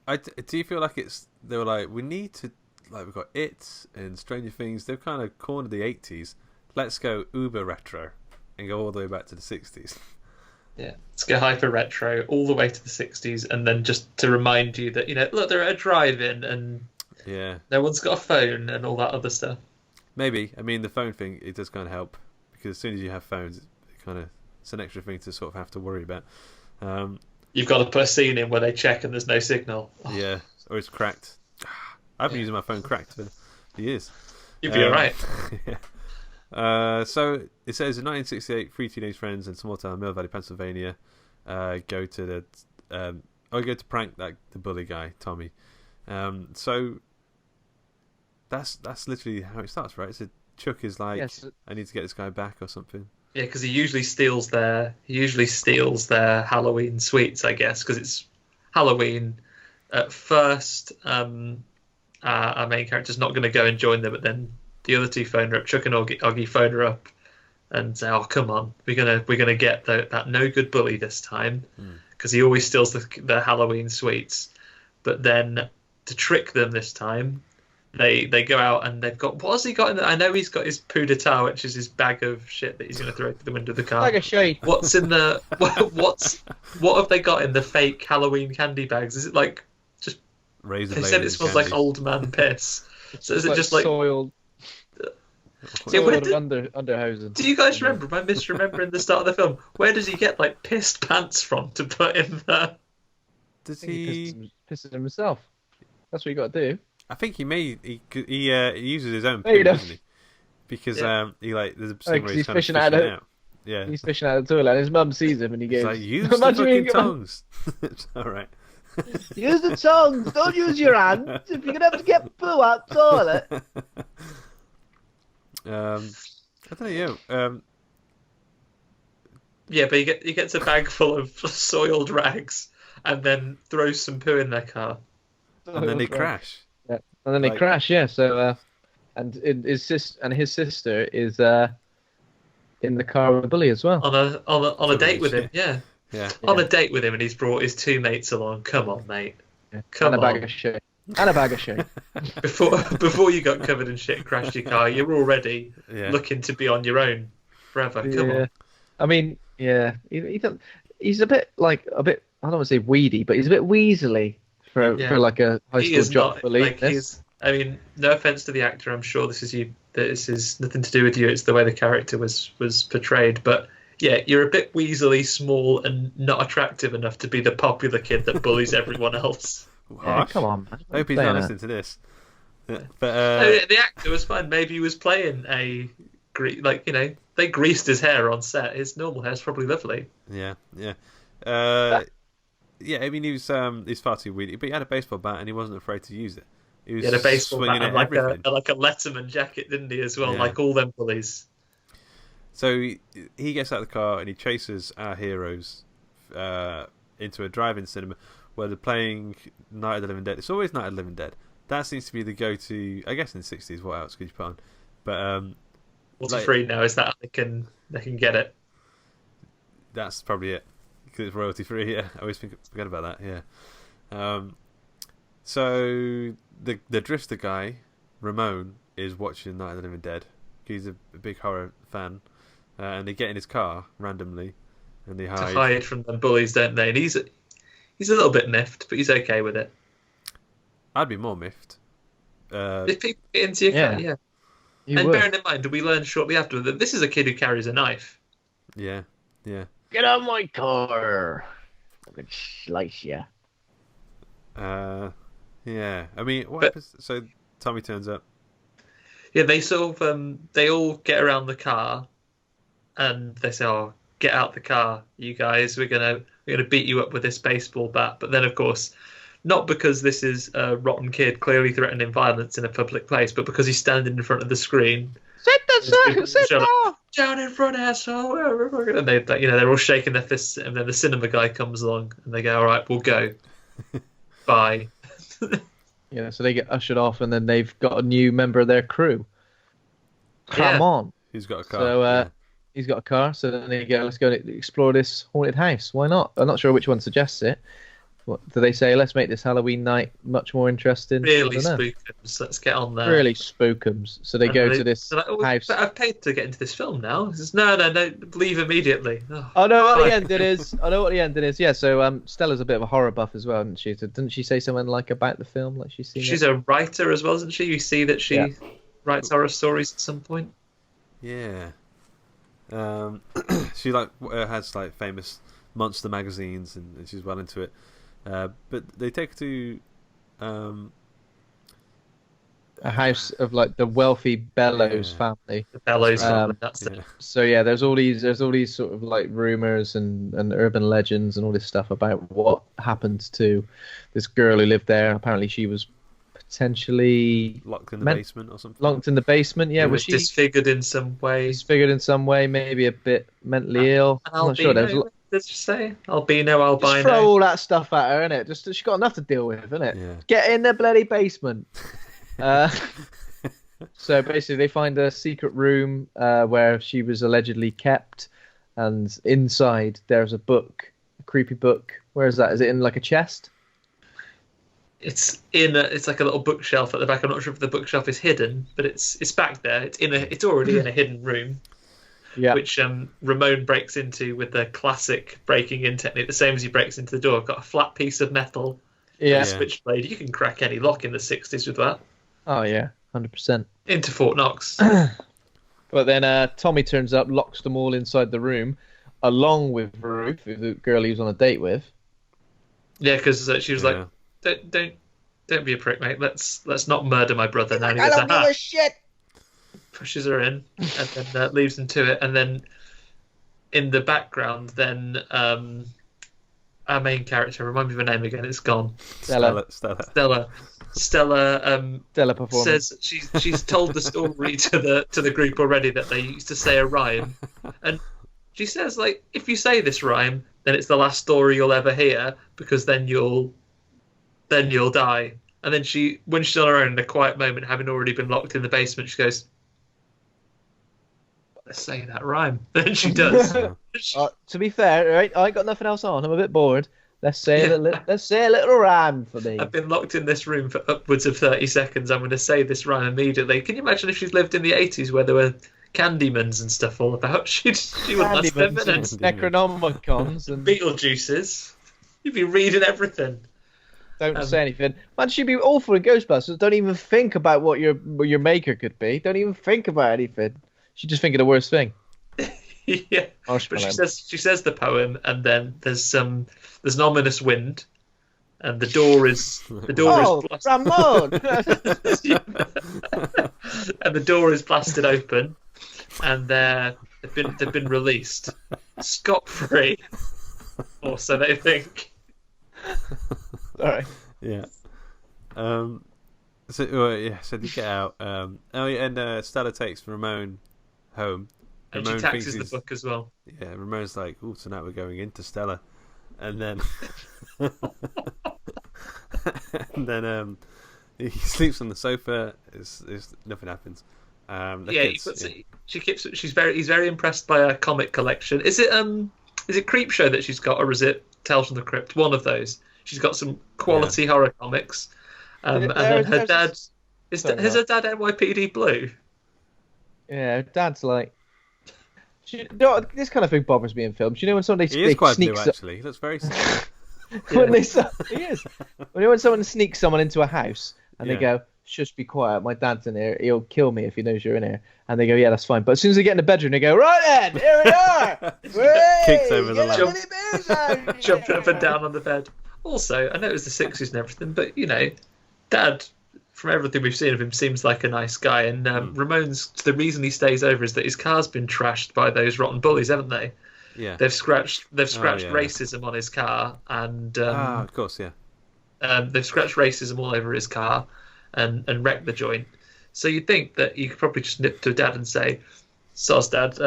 Yeah. Do you feel like they were like, we need to, like, we've got It and Stranger Things, they've kind of cornered the 80s, let's go uber retro and go all the way back to the 60s. Yeah, let's go hyper retro all the way to the 60s, and then just to remind you that, look, they're at a drive-in and no one's got a phone and all that other stuff. Maybe. I mean, the phone thing, it does kind of help, because as soon as you have phones, it's an extra thing to sort of have to worry about. You've got to put a scene in where they check and there's no signal. Yeah, or it's cracked. I've been using my phone cracked for years. You'd be alright. Yeah. So it says in 1968, three teenage friends in small town Mill Valley, Pennsylvania, go to prank the bully guy, Tommy. So that's literally how it starts, right? So Chuck is like, yes. I need to get this guy back or something. Yeah, because he usually steals their Halloween sweets, I guess, because it's Halloween. At first, our main character's not going to go and join them, but then the other two phone her up. Chuck and Oggy phone her up and say, "Oh, come on, we're gonna get that no good bully this time," because he always steals the Halloween sweets. But then to trick them this time, they go out and they've got, what has he got in there? I know he's got his coup d'etat, which is his bag of shit that he's going to throw through the window of the car. Bag of shit. What's in the what have they got in the fake Halloween candy bags? Is it like just razor? They said it smells like old man piss. So is it just like soiled? Underhosen. Do you guys remember? Am I misremembering the start of the film? Where does he get like pissed pants from to put in there? Does he pisses himself? That's what you got to do. I think he uses his own poo, doesn't he? Because there's a scene where he's fishing out. Yeah, he's fishing out of the toilet, and his mum sees him, and he goes, like, "Use the fucking tongs." It's all right. Use the tongs. Don't use your hands. If you're gonna have to get poo out the toilet. I don't know. Yeah, but he gets a bag full of soiled rags, and then throws some poo in their car, and then they crash. Yeah, and then they crash. Yeah. So, and his sister is in the car with Bully as well. On a date with him. Yeah. Yeah. On a date with him, and he's brought his two mates along. Come on, mate. Yeah. Come on. Bag of shit. And a bag of shit. Before you got covered in shit and crashed your car, you're already looking to be on your own forever. Come on. I mean, yeah, he's a bit. I don't want to say weedy, but he's a bit weaselly for like a high school jock. I mean, no offense to the actor, I'm sure this is nothing to do with you. It's the way the character was portrayed, but. Yeah, you're a bit weaselly, small, and not attractive enough to be the popular kid that bullies everyone else. Yeah, come on, man. I hope he's not listening to this. But the actor was fine. Maybe he was playing they greased his hair on set. His normal hair's probably lovely. Yeah. I mean, he was far too weedy, but he had a baseball bat and he wasn't afraid to use it. He had a baseball bat and like a Letterman jacket, didn't he, as well? Yeah. Like all them bullies. So he gets out of the car and he chases our heroes into a drive-in cinema where they're playing Night of the Living Dead. It's always Night of the Living Dead. That seems to be the go-to. I guess in the 60s, what else could you put on? But what's free now? Is that they can get it? That's probably it because it's royalty-free. Yeah, I always forget about that. Yeah. So the drifter guy, Ramon, is watching Night of the Living Dead. He's a big horror fan. And they get in his car randomly, and they hide. To hide from the bullies, don't they? And he's a little bit miffed, but he's okay with it. I'd be more miffed. If people get into your car, yeah. And bearing in mind, we learn shortly after that this is a kid who carries a knife. Yeah. Get out of my car! I'm gonna slice you. Yeah. I mean, what happens? So Tommy turns up. Yeah, they sort of they all get around the car. And they say, "Oh, get out the car, you guys! We're gonna beat you up with this baseball bat." But then, of course, not because this is a rotten kid clearly threatening violence in a public place, but because he's standing in front of the screen. Sit down in front, asshole. And they're all shaking their fists, and then the cinema guy comes along, and they go, "All right, we'll go. Bye." Yeah, so they get ushered off, and then they've got a new member of their crew. Come on. He's got a car. So he's got a car, so then they go, let's go and explore this haunted house. Why not? I'm not sure which one suggests it. What do they say? Let's make this Halloween night much more interesting. Really spookums. Let's get on there. Really spookums. So they go to this house. But I've paid to get into this film now. He says, no, leave immediately. I know what the ending is. Yeah, so Stella's a bit of a horror buff as well, isn't she? So didn't she say something like about the film? Like she's a writer as well, isn't she? You see that she writes horror stories at some point. Yeah. She has like famous monster magazines, and she's well into it. But they take her to a house of like the wealthy Bellows family. The Bellows family. That's it. So yeah, there's all these sort of like rumors and urban legends and all this stuff about what happened to this girl who lived there. Apparently, she was potentially locked in the basement or something. Locked in the basement, yeah. Was she disfigured in some way? Disfigured in some way, maybe a bit mentally ill. I'm not sure. Did you say albino? Just throw all that stuff at her, innit? Just she's got enough to deal with, innit? Yeah. Get in the bloody basement. So basically, they find a secret room where she was allegedly kept, and inside there's a book, a creepy book. Where is that? Is it in like a chest? It's like a little bookshelf at the back. I'm not sure if the bookshelf is hidden, but it's back there. It's already in a hidden room. Yeah. Which Ramon breaks into with the classic breaking in technique, the same as he breaks into the door. Got a flat piece of metal, and a switchblade. You can crack any lock in the 60s with that. Oh yeah, 100%. Into Fort Knox. But then Tommy turns up, locks them all inside the room, along with Ruth, the girl he was on a date with. Yeah, because she was like, "Don't be a prick, mate. Let's not murder my brother now." I don't give a shit. Pushes her in and then leaves them to it, and then in the background, then our main character, remind me of her name again. It's gone. Stella says she's told the story to the group already that they used to say a rhyme, and she says like, if you say this rhyme, then it's the last story you'll ever hear, because then you'll die. And then when she's on her own in a quiet moment, having already been locked in the basement, she goes, "Let's say that rhyme." Then she does. To be fair, right, I ain't got nothing else on. I'm a bit bored. Let's say a little rhyme for me. I've been locked in this room for upwards of 30 seconds. I'm going to say this rhyme immediately. Can you imagine if she's lived in the 80s where there were Candymans and stuff all about? She wouldn't last 10 minutes. Necronomicons and Beetlejuices. You'd be reading everything. Don't say anything. Man, she'd be awful in Ghostbusters. Don't even think about what your maker could be. Don't even think about anything. She'd just think of the worst thing. Yeah. But she says the poem, and then there's an ominous wind, and the door is Ramon! And the door is blasted open, and they've been released scot-free, or so they think. Sorry. Yeah. So they get out. And Stella takes Ramon home. And Ramon she taxes the book as well. Yeah, Ramon's like, "Oh, tonight we're going into Stella," and then he sleeps on the sofa. Nothing happens. He's very impressed by her comic collection. Is it Creepshow that she's got, or is it Tales from the Crypt? One of those. She's got some quality horror comics. And then her dad has her dad NYPD Blue. Yeah, her dad's like. This kind of thing bothers me in films. You know when somebody he is quite blue, actually. He looks very sad. He is. When someone sneaks someone into a house and they go, "Shush, be quiet. My dad's in here. He'll kill me if he knows you're in here." And they go, "Yeah, that's fine." But as soon as they get in the bedroom, they go, "Right then, here we are." Kicks over the lamp. Jumped up and down on the bed. Also, I know it was the 60s and everything, but Dad, from everything we've seen of him, seems like a nice guy. And Ramon's, the reason he stays over is that his car's been trashed by those rotten bullies, haven't they? Yeah. They've scratched racism on his car, and of course, yeah. They've scratched racism all over his car and wrecked the joint. So you'd think that you could probably just nip to Dad and say, "Soz, Dad,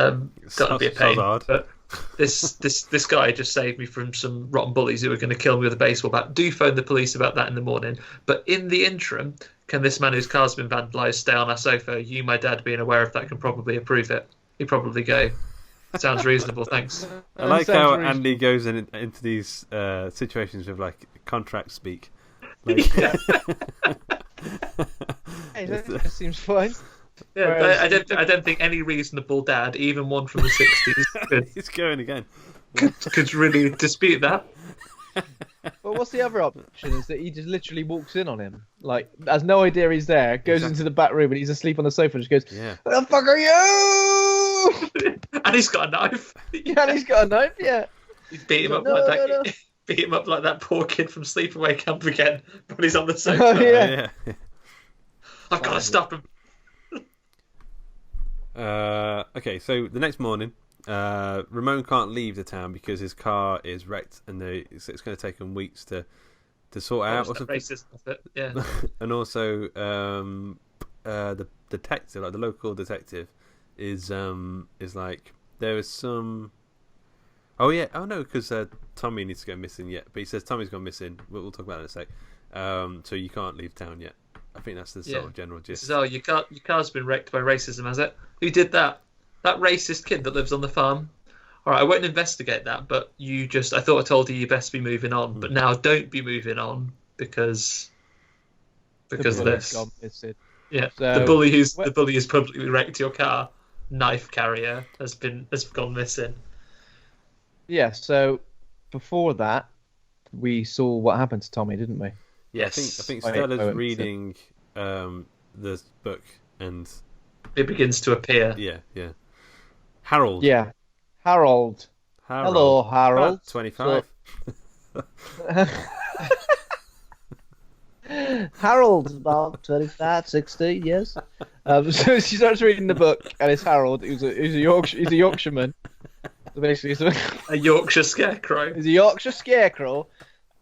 got to be a pain, but this guy just saved me from some rotten bullies who were going to kill me with a baseball bat. Do phone the police about that in the morning. But in the interim, can this man whose car's been vandalised stay on our sofa? You, my dad, being aware of that, can probably approve it." He'd probably go, "Sounds reasonable, thanks." I like how Andy goes into these situations with like contract speak. Like... Hey, that seems fine. Yeah, whereas... I don't think any reasonable dad, even one from the 60s, He's going again. could really dispute that. But what's the other option? Is that he just literally walks in on him, like has no idea he's there, goes into the back room and he's asleep on the sofa and just goes, "Yeah, what the fuck are you?" And he's got a knife. Yeah, and he's got a knife. Yeah, He beat him up like that. Beat him up like that poor kid from Sleepaway Camp again, but he's on the sofa. Oh, yeah. I've got to stop him. Okay, so the next morning, Ramon can't leave the town because his car is wrecked, and it's going to take them weeks to sort out. Or something. Racist, yeah. And also, the detective, like the local detective, is like there is some. Oh yeah, oh no, because Tommy needs to go missing yet, but he says Tommy's gone missing. We'll talk about it in a sec. So you can't leave town yet. I think that's the sort of general gist. So your car's been wrecked by racism, has it? Who did that? That racist kid that lives on the farm? All right, I won't investigate that, but I thought I told you best be moving on, but now don't be moving on because of this. Yeah, so, the bully who's publicly wrecked your car, knife carrier, has gone missing. Yeah, so before that, we saw what happened to Tommy, didn't we? Yes. I think Stella's reading the book and it begins to appear. Yeah. Harold. Yeah. Harold. Hello, Harold. 25. Harold's about 25, 60, yes. So she starts reading the book, and it's Harold. He's a Yorkshireman. So basically, a Yorkshire Scarecrow. He's a Yorkshire Scarecrow.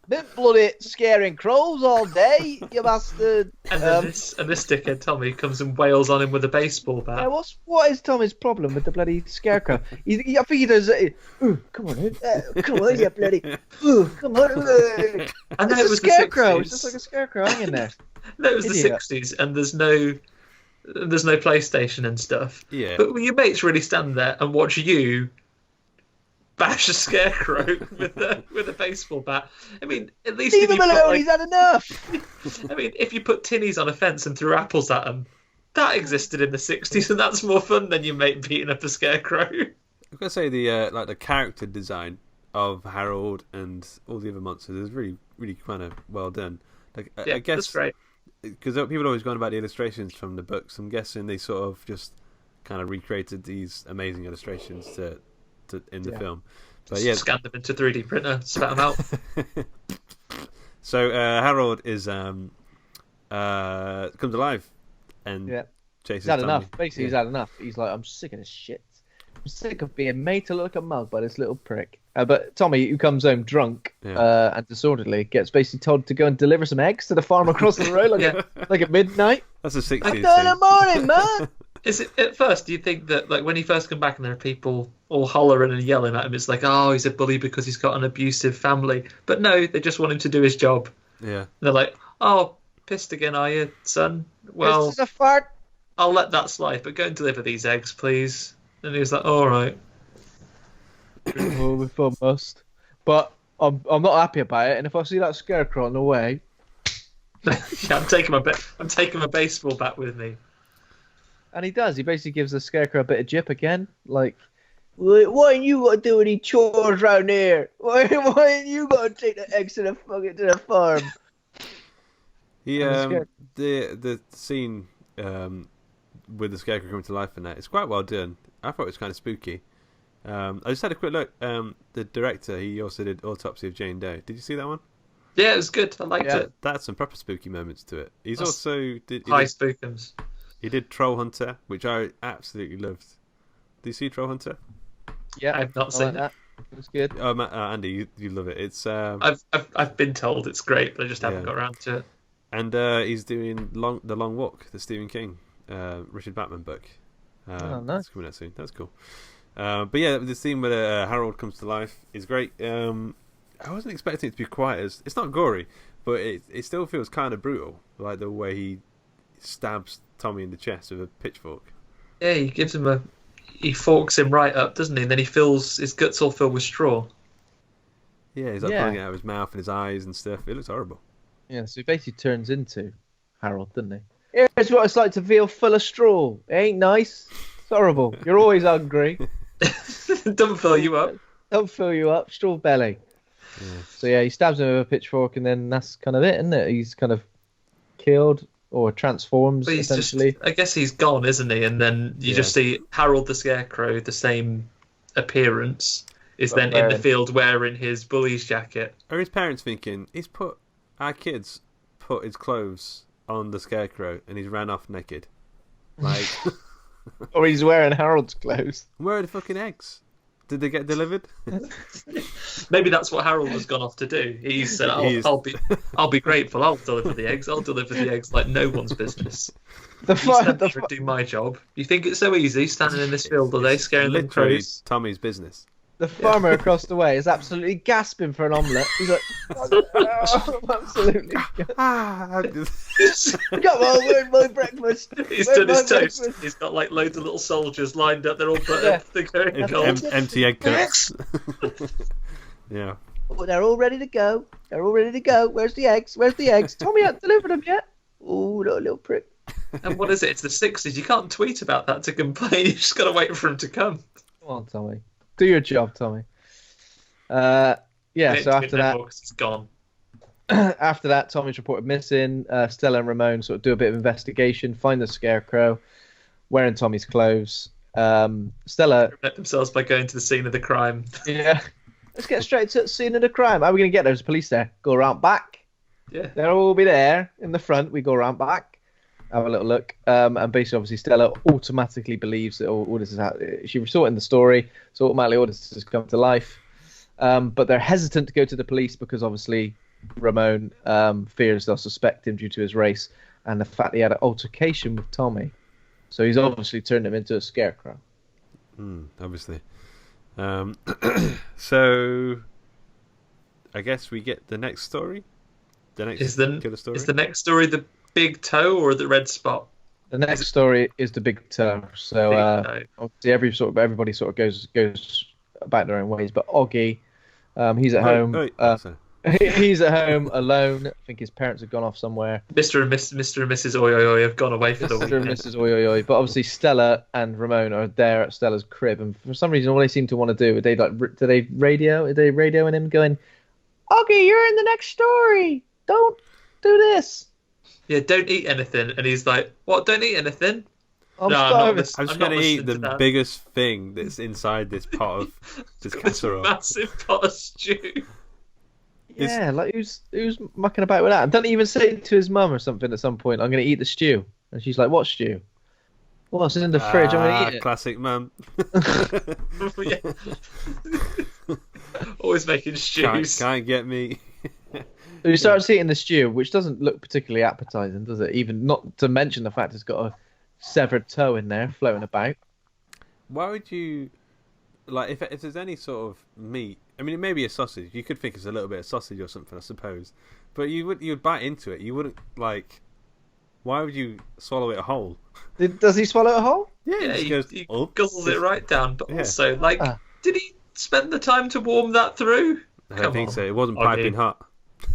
Been bloody scaring crows all day, you bastard. And this dickhead Tommy comes and wails on him with a baseball bat. Yeah, what is Tommy's problem with the bloody Scarecrow? I think he does. Come on, you bloody. Come on. I know it's it a was Scarecrow. The 60s. It's just like a Scarecrow hanging there. No, it was the 60s, and there's no PlayStation and stuff. Yeah. But your mates really stand there and watch you bash a Scarecrow with a baseball bat. I mean, at least leave him alone. He's had enough. I mean, if you put tinnies on a fence and threw apples at them, that existed in the 60s, and that's more fun than your mate beating up a Scarecrow. I've got to say the character design of Harold and all the other monsters is really, really kind of well done. Like, yeah, I guess that's great. Because people are always going about the illustrations from the books. I'm guessing they sort of just kind of recreated these amazing illustrations in the film. But yeah, scanned them into 3D printer, spat them out. So Harold is comes alive and chases. He's had Tommy. enough. Basically, he's had enough. He's like, I'm sick of this shit. I'm sick of being made to look a mug by this little prick. But Tommy, who comes home drunk and disorderly, gets basically told to go and deliver some eggs to the farm across the road like at midnight. That's a 60s I'm done in the morning, man. Is it at first? Do you think that like when he first come back and there are people all hollering and yelling at him, it's like, oh, he's a bully because he's got an abusive family? But no, they just want him to do his job. Yeah. And they're like, oh, pissed again, are you, son? Well, this is a fart. I'll let that slide, but go and deliver these eggs, please. And he was like, all right. Well, if I must, but I'm not happy about it. And if I see that Scarecrow on the way, I'm taking my baseball bat with me. And he does. He basically gives the Scarecrow a bit of jip again. Like, why ain't you got to do any chores around here? Why ain't you got to take the eggs to the farm? The scene with the Scarecrow coming to life and that, it's quite well done. I thought it was kind of spooky. I just had a quick look. The director, he also did Autopsy of Jane Doe. Did you see that one? Yeah, it was good. I liked it. That had some proper spooky moments to it. He's also did high spookums. He did Troll Hunter, which I absolutely loved. Did you see Troll Hunter? Yeah, I've not seen that. It was good. Andy, you love it. It's I've been told it's great, but I just haven't got around to it. And he's doing the Long Walk, the Stephen King, Richard Batman book. Nice. That's coming out soon. That's cool. But yeah, the scene where Harold comes to life is great. I wasn't expecting it to be quite as... It's not gory, but it still feels kind of brutal, like the way he stabs Tommy in the chest with a pitchfork. Yeah, he gives him he forks him right up, doesn't he? And then his guts all filled with straw. Yeah, he's like pulling it out of his mouth and his eyes and stuff. It looks horrible. Yeah, so he basically turns into Harold, doesn't he? Here's what it's like to feel full of straw. It ain't nice. It's horrible. You're always hungry. Don't fill you up. Don't fill you up. Straw belly. Yeah. So yeah, he stabs him with a pitchfork, and then that's kind of it, isn't it? He's kind of killed or transforms, essentially. I guess he's gone, isn't he? And then you just see Harold the Scarecrow, the same appearance, is then in the field wearing his bully's jacket. Are his parents thinking, our kids put his clothes on the Scarecrow and he's ran off naked? Like, or he's wearing Harold's clothes. Where are the fucking eggs? Did they get delivered? Maybe that's what Harold has gone off to do. He said, I'll be grateful. I'll deliver the eggs. I'll deliver the eggs like no one's business. Do my job. You think it's so easy standing in this field all day scaring them crows? Tommy's business. The farmer across the way is absolutely gasping for an omelette. He's like, absolutely. Come on, where's my breakfast? He's done his toast. Breakfast? He's got like loads of little soldiers lined up. They're all put up. They're going cold. Empty egg cups. Yeah. Oh, they're all ready to go. Where's the eggs? Tommy hasn't delivered them yet. Oh, little prick. And what is it? It's the 60s. You can't tweet about that to complain. You just got to wait for him to come. Come on, Tommy. Do your job, Tommy. So after that... He's gone. After that, Tommy's reported missing. Stella and Ramon sort of do a bit of investigation, find the Scarecrow, wearing Tommy's clothes. Stella... protect themselves by going to the scene of the crime. Yeah. Let's get straight to the scene of the crime. How are we going to get there? There's police there. Go around back. Yeah. They'll all be there in the front. We go around back. Have a little look. And basically, obviously, Stella automatically believes that all this is happening. She saw it in the story, so automatically all this has come to life. But they're hesitant to go to the police because, obviously, Ramon fears they'll suspect him due to his race and the fact he had an altercation with Tommy. So he's obviously turned him into a scarecrow. Obviously. So I guess we get the next story. Is the next story the big toe or the red spot? The next story is the big toe. So obviously everybody sort of goes about their own ways. But Oggy, he's at home. He's at home alone. I think his parents have gone off somewhere. Mr. and Mrs. Oi Oi Oi have gone away for the weekend. Mr. and Mrs. Oi Oi Oi. But obviously Stella and Ramon are there at Stella's crib, and for some reason all they seem to want to do, do they radio? Are they radioing him going, Oggy, you're in the next story. Don't do this. Yeah, don't eat anything. And he's like, what? Don't eat anything? I'm I'm just going to eat the biggest thing that's inside this pot of this casserole. Massive pot of stew. Yeah, like who's mucking about with that? And doesn't even say to his mum or something at some point, I'm going to eat the stew. And she's like, what stew? What's in the fridge? I'm going to eat it. Classic mum. Always making stews. Can't get me. So you start eating the stew, which doesn't look particularly appetizing, does it? Even not to mention the fact it's got a severed toe in there floating about. Why would you... Like, if there's any sort of meat, I mean, it may be a sausage. You could think it's a little bit of sausage or something, I suppose. But you would bite into it. You wouldn't, like... Why would you swallow it whole? Does he swallow it whole? Yeah, he guzzles it right down. But also, did he spend the time to warm that through? I don't think so. It wasn't piping hot.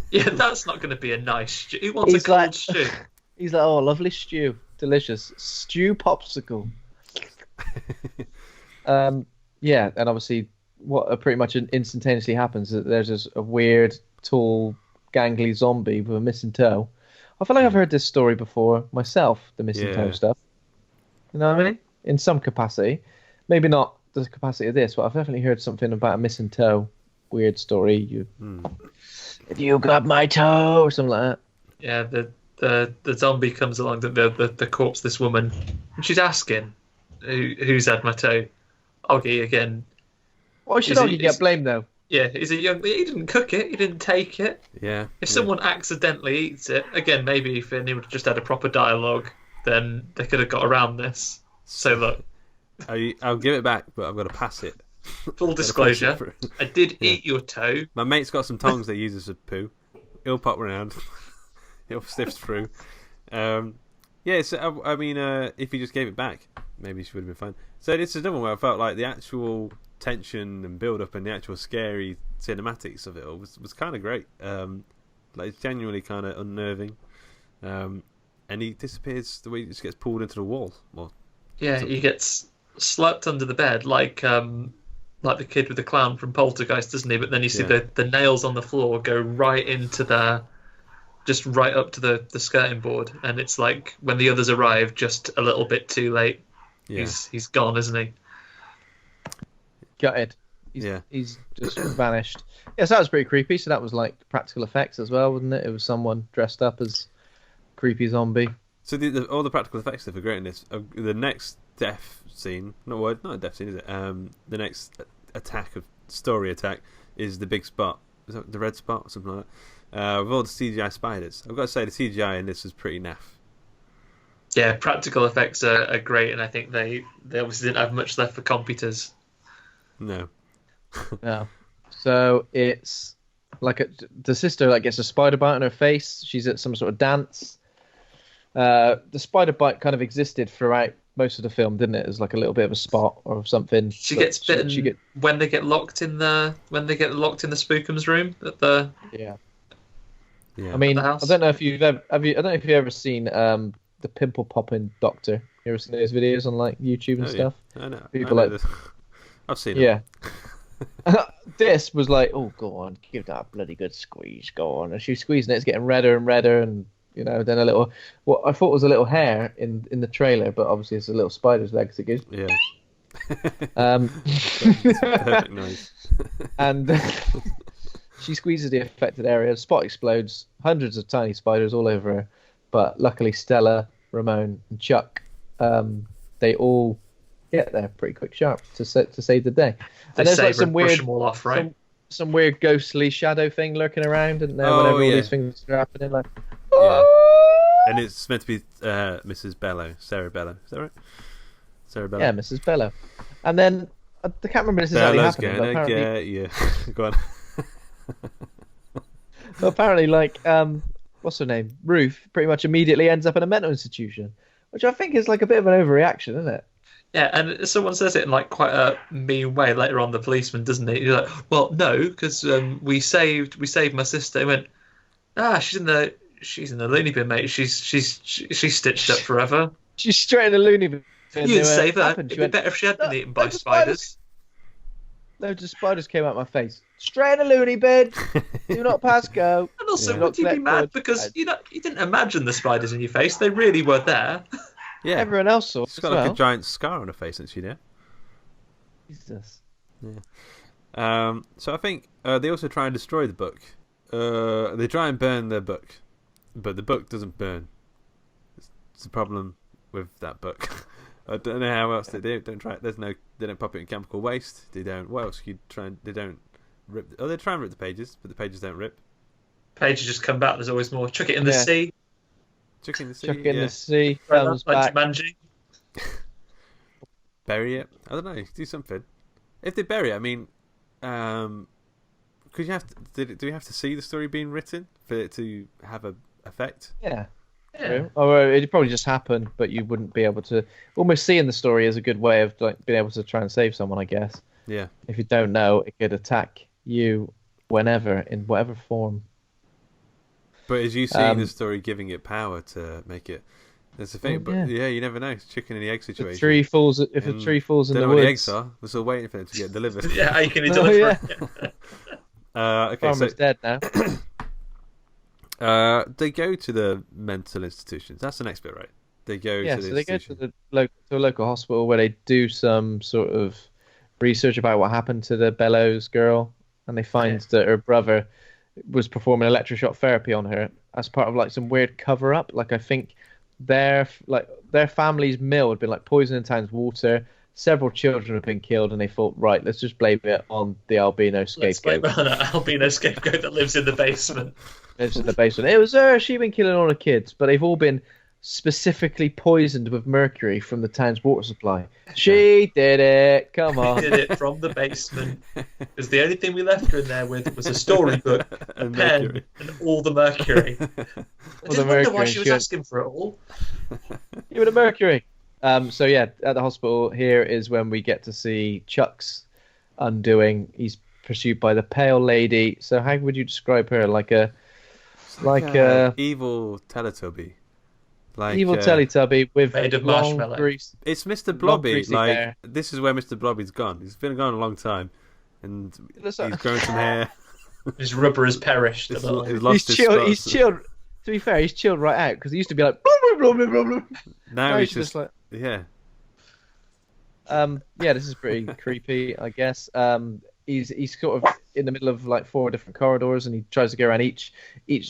Yeah, that's not going to be a nice stew. Who wants a cold stew? He's like, oh, lovely stew. Delicious. Stew popsicle. Yeah, and obviously what pretty much instantaneously happens is that there's a weird, tall, gangly zombie with a missing toe. I feel like I've heard this story before myself, the missing toe stuff. You know what I mean? In some capacity. Maybe not the capacity of this, but I've definitely heard something about a missing toe. Weird story. If you got my toe or something like that. Yeah, the zombie comes along, the corpse, this woman, and she's asking, who's had my toe? Oggy again. Why should Oggy get blamed though? Yeah, he's a young. He didn't cook it. He didn't take it. Yeah. If someone accidentally eats it, again, maybe if they would just had a proper dialogue, then they could have got around this. So look, I'll give it back, but I've got to pass it. Full disclosure, I did eat your toe. My mate's got some tongs they use as a poo. He'll pop around. He'll sift through. Yeah, so, I mean, if he just gave it back, maybe she would have been fine. So this is another one where I felt like the actual tension and build-up and the actual scary cinematics of it all was kind of great. Like, it's genuinely kind of unnerving. And he disappears the way he just gets pulled into the wall. He gets slapped under the bed like the kid with the clown from Poltergeist, doesn't he? But then you see the nails on the floor go right into just right up to the skirting board, and it's like when the others arrive, just a little bit too late. Yeah. He's gone, isn't he? Gutted. He's just vanished. Yes, that was pretty creepy. So that was like practical effects as well, wasn't it? It was someone dressed up as creepy zombie. So all the practical effects stuff are great in this. The next death scene, not a death scene, is it? The next story attack is the big spot. Is that the red spot or something like that? With all the CGI spiders. I've got to say the CGI in this is pretty naff. Yeah, practical effects are great, and I think they obviously didn't have much left for computers. No. No. So it's like the sister like gets a spider bite on her face. She's at some sort of dance. The spider bite kind of existed throughout most of the film, didn't it? As like a little bit of a spot or something. She gets bitten when they get locked in the Spookums room at the Yeah. I mean, I don't know if you've ever seen the pimple popping doctor. You ever seen those videos on like YouTube and stuff? I know. People like this. I've seen it. Yeah. This was like, oh, go on, give that a bloody good squeeze, go on. And she's squeezing it, it's getting redder and redder, and then a little, what I thought was a little hair in the trailer, but obviously it's a little spider's leg, so it goes. Yeah. Perfect noise. And she squeezes the affected area, spot explodes, hundreds of tiny spiders all over her, but luckily Stella, Ramon, and Chuck, they all get there pretty quick sharp to save the day. And there's like some weird, push them all off, right? Some weird ghostly shadow thing lurking around, and then whenever all these things are happening, like, and it's meant to be Mrs. Bellows, Sarah Bellows. Is that right? Sarah Bellows. Yeah, Mrs. Bellows. And then I can't remember this is actually happening. But apparently, go on. But apparently, like, what's her name? Ruth pretty much immediately ends up in a mental institution, which I think is like a bit of an overreaction, isn't it? Yeah, and someone says it in like quite a mean way later on. The policeman, doesn't he? He's like, "Well, no, because we saved my sister." He went, she's in the loony bin, mate. She's stitched up forever. She's straight in the loony bin. You didn't save her. It'd be better if she had been eaten by spiders. Loads of spiders came out my face. Straight in the loony bin. Do not pass go. And also, would you be mad because you didn't imagine the spiders in your face? They really were there. Yeah, everyone else saw. She's got like a giant scar on her face, isn't she? There. Jesus. Yeah. So I think they also try and destroy the book. They try and burn their book, but the book doesn't burn. It's a problem with that book. I don't know how else they do. Don't try it. They don't pop it in chemical waste. They don't. What else? They don't rip. They try and rip the pages, but the pages don't rip. Pages just come back. There's always more. Chuck it in the sea. Chuck it in the sea. Chuck it in the sea. Like Jumanji. Bury it. I don't know. Do something. If they bury it, I mean, could you have to? Do we have to see the story being written for it to have an effect? Yeah. Or it'd probably just happen, but you wouldn't be able to. Almost seeing the story is a good way of like being able to try and save someone, I guess. Yeah. If you don't know, it could attack you whenever, in whatever form. But as you see the story giving it power to make it, that's the thing. But you never know. It's chicken and the egg situation. If a tree falls in the woods, don't know what the eggs are. We're still waiting for them to get delivered. Yeah, how can you deliver? Okay, Farmer's dead now. They go to the mental institutions. That's the next bit, right? They go to the they go to a local hospital where they do some sort of research about what happened to the Bellows girl, and they find that her brother was performing electroshock therapy on her as part of like some weird cover up. Like I think their family's mill had been like poisoning town's water, several children have been killed, and they thought, right, let's just blame it on the albino Let's scapegoat. blame it on an albino scapegoat that lives in the basement. Lives in the basement. It was her. She'd been killing all the kids, but they've all been specifically poisoned with mercury from the town's water supply. She did it. Come on. Did it from the basement. Because the only thing we left her in there with was a storybook, a pen, and all the mercury. I didn't wonder why she was asking for it all. Give it a mercury. So yeah, at the hospital here is when we get to see Chuck's undoing. He's pursued by the pale lady. So how would you describe her? Like a evil Teletubby. Like evil Teletubby with made of long marshmallow. grease. It's Mr. Blobby. Like hair. this is where Mr. Blobby's gone. He's been gone a long time, and he's grown some hair. His rubber has perished. He's lost his chilled. He's chilled. To be fair, he's chilled right out because he used to be like blah, blah, blah, blah, blah. Now he's just like yeah. Yeah, this is pretty creepy, I guess. He's sort of in the middle of like 4 different corridors, and he tries to go around each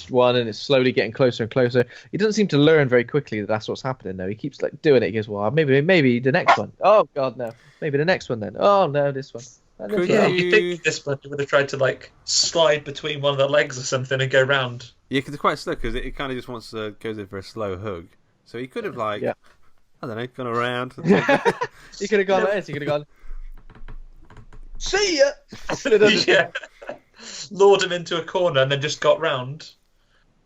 one, and it's slowly getting closer and closer. He doesn't seem to learn very quickly that that's what's happening, though. He keeps like doing it. He goes, "Well, maybe the next one. Oh God, no. Maybe the next one then. Oh no, this one." Yeah, you'd think this one would have tried to like slide between one of the legs or something and go round. Yeah, because it's quite slow. Because it kind of just wants to goes in for a slow hug. So he could have like I don't know, gone around. He could have gone like this. He could have gone. See ya! Yeah. Lured him into a corner and then just got round.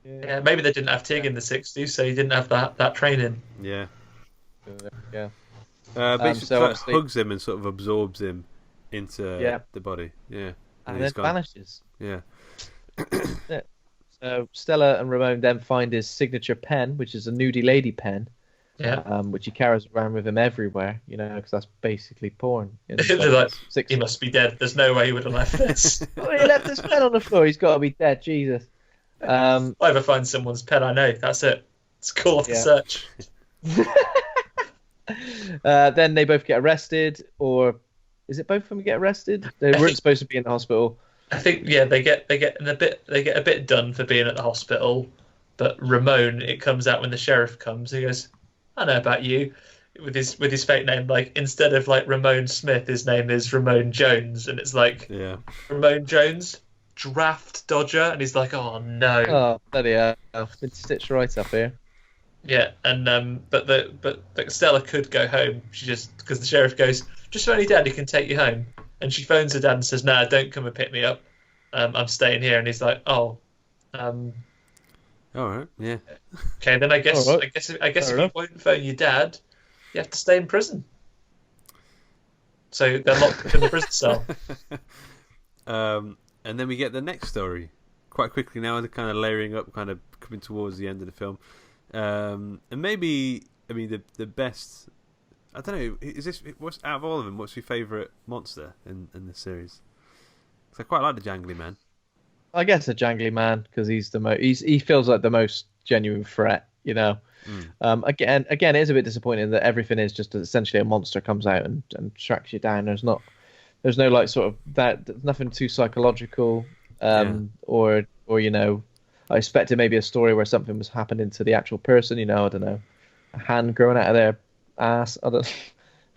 Yeah, maybe they didn't have TIG in the 60s, so he didn't have that training. Yeah. Yeah. Basically so hugs him and sort of absorbs him into the body. Yeah. And then vanishes. Yeah. So Stella and Ramon then find his signature pen, which is a nudie lady pen. Yeah. Which he carries around with him everywhere, because that's basically porn. Like, he must be dead. There's no way he would have left this. Oh, he left this pen on the floor. He's got to be dead. Jesus. If I ever find someone's pen, I know. That's it. It's call off the search. Then they both get arrested, or is it both of them get arrested? They weren't supposed to be in the hospital. I think they get a bit done for being at the hospital, but Ramon, it comes out when the sheriff comes. He goes, "I know about you," with his fake name. Like instead of like Ramon Smith, his name is Ramon Jones, and it's like Ramon Jones, draft dodger, and he's like, "Oh no!" Oh, bloody hell! Been stitched right up here. Yeah, and but Stella could go home. She just because the sheriff goes, "Just phone your dad, he can take you home." And she phones her dad and says, "Nah, don't come and pick me up. I'm staying here." And he's like, "Oh, all right, yeah. Okay, then I guess if you won't phone your dad, you have to stay in prison." So they're locked up in the prison cell. And then we get the next story quite quickly now. They're kind of layering up, kind of coming towards the end of the film. And maybe, I mean, the best. I don't know. Is this out of all of them? What's your favourite monster in the series? Because I quite like the Jangly Man. I guess a Jangly Man because he's the most. He feels like the most genuine threat. Again, it is a bit disappointing that everything is just essentially a monster comes out and tracks you down. There's no like sort of that. There's nothing too psychological. Or I expected maybe a story where something was happening to the actual person. I don't know, a hand growing out of their ass. I don't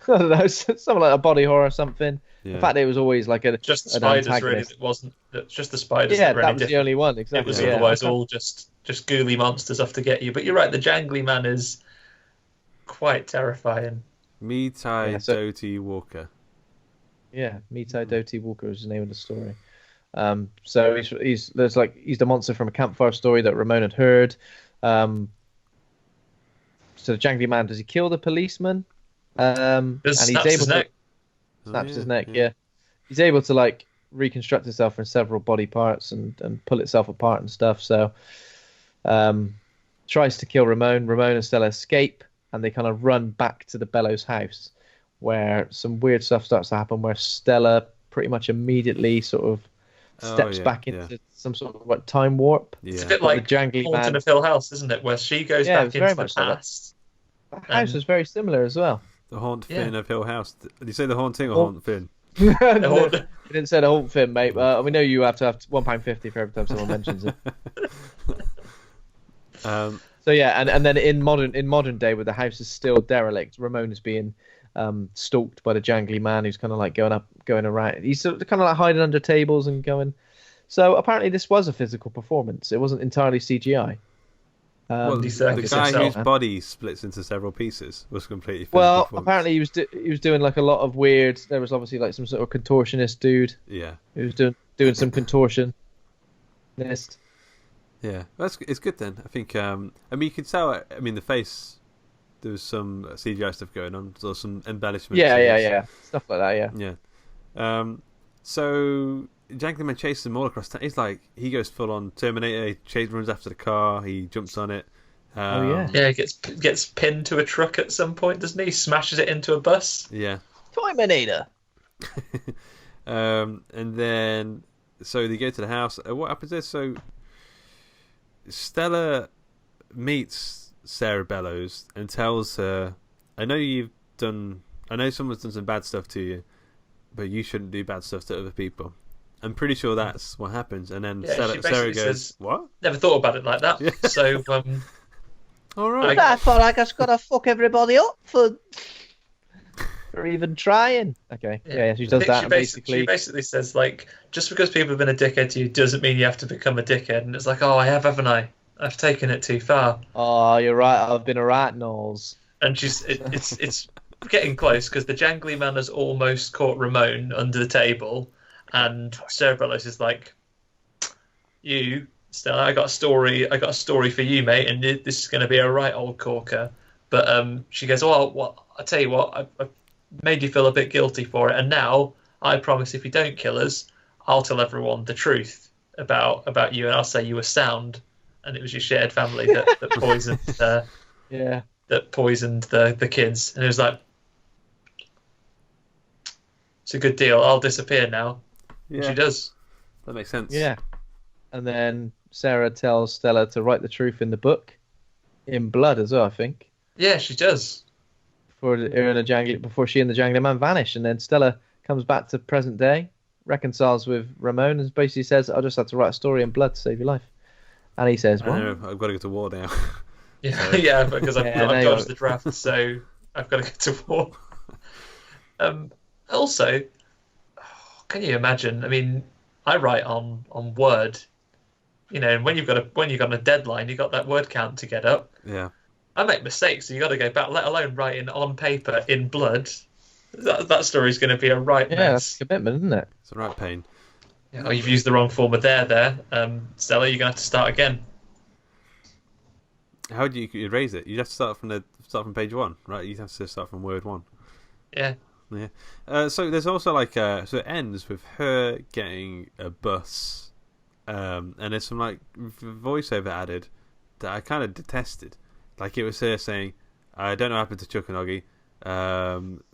know, something like a body horror or something. The fact that it was always like just the spiders really. It wasn't just the spiders. Yeah, that was the only one. Exactly. It was otherwise all just ghouly monsters off to get you. But you're right, the Jangly Man is quite terrifying. Mitai Doti Walker. Yeah, Mitai Doti Walker is the name of the story. So he's the monster from a campfire story that Ramon had heard. So the Jangly Man, does he kill the policeman? And he's able to snaps his neck. Yeah, he's able to like reconstruct itself from several body parts and pull itself apart and stuff. So tries to kill Ramon. Ramon and Stella escape, and they kind of run back to the Bellows house, where some weird stuff starts to happen. Where Stella pretty much immediately sort of steps back into some sort of like time warp. Yeah. It's a bit like Jangly Haunting of Hill House, isn't it? Where she goes back into the past. The house is very similar as well. The Haunt Fin of Hill House. Did you say the Haunting or Haunt Fin? No, you didn't say the Haunt Fin, mate. We know you have to have £1.50 for every time someone mentions it. So yeah, and then in modern day, where the house is still derelict, Ramon is being stalked by the jangly man who's kind of like going around. He's sort of kind of like hiding under tables and going. So apparently this was a physical performance. It wasn't entirely CGI. Well, the guy whose body splits into several pieces was completely physical. Well, apparently he was doing like a lot of weird. There was obviously like some sort of contortionist dude. Yeah. Who was doing some contortion. Yeah, it's good then. I think. I mean, you could tell. I mean, the face. There was some CGI stuff going on, or some embellishments. Yeah, stuff like that. Yeah. So Jangly Man chases them all across town. It's like he goes full on Terminator. He runs after the car. He jumps on it. Yeah, he gets pinned to a truck at some point, doesn't he? Smashes it into a bus. Yeah. Terminator. And then so they go to the house. What happens there? So Stella meets Sarah Bellows and tells her, I know someone's done some bad stuff to you, but you shouldn't do bad stuff to other people. I'm pretty sure that's what happens. And then Sarah goes, says, what? Never thought about it like that. Yeah. So, all right. I thought I just got to fuck everybody up for even trying. Okay. Yeah, she does that. She basically says, like, just because people have been a dickhead to you doesn't mean you have to become a dickhead. And it's like, oh, I have, haven't I? I've taken it too far. Oh, you're right. I've been a rat, Knowles. And it's getting close because the jangly man has almost caught Ramon under the table, and Sarah Bellows is like, "You, Stella, I got a story for you, mate, and this is going to be a right old corker." But she goes, "Well, I tell you what, I've made you feel a bit guilty for it, and now I promise if you don't kill us, I'll tell everyone the truth about you, and I'll say you were sound." And it was your shared family that poisoned that poisoned the kids. And it was like, it's a good deal. I'll disappear now. Yeah. And she does. That makes sense. Yeah. And then Sarah tells Stella to write the truth in the book, in blood as well, I think. Yeah, she does. Before she and the jangly man vanish, and then Stella comes back to present day, reconciles with Ramon, and basically says, "I just had to write a story in blood to save your life." And he says, "What? I've got to go to war now." Yeah, because I've dodged the draft, so I've got to go to war. Also, can you imagine? I mean, I write on Word, and when you've got a deadline, you've got that word count to get up. Yeah. I make mistakes, so you got to go back. Let alone writing on paper in blood. That story's going to be a right mess. Yeah, that's a commitment, isn't it? It's a right pain. Oh, you've used the wrong form of there. Stella, you're going to have to start again. How do you erase it? You have to start from page 1, right? You have to start from word 1. Yeah. Yeah. So there's also like so it ends with her getting a bus, and there's some like voiceover added that I kind of detested. Like it was her saying, "I don't know what happened to Chuck and Oggy,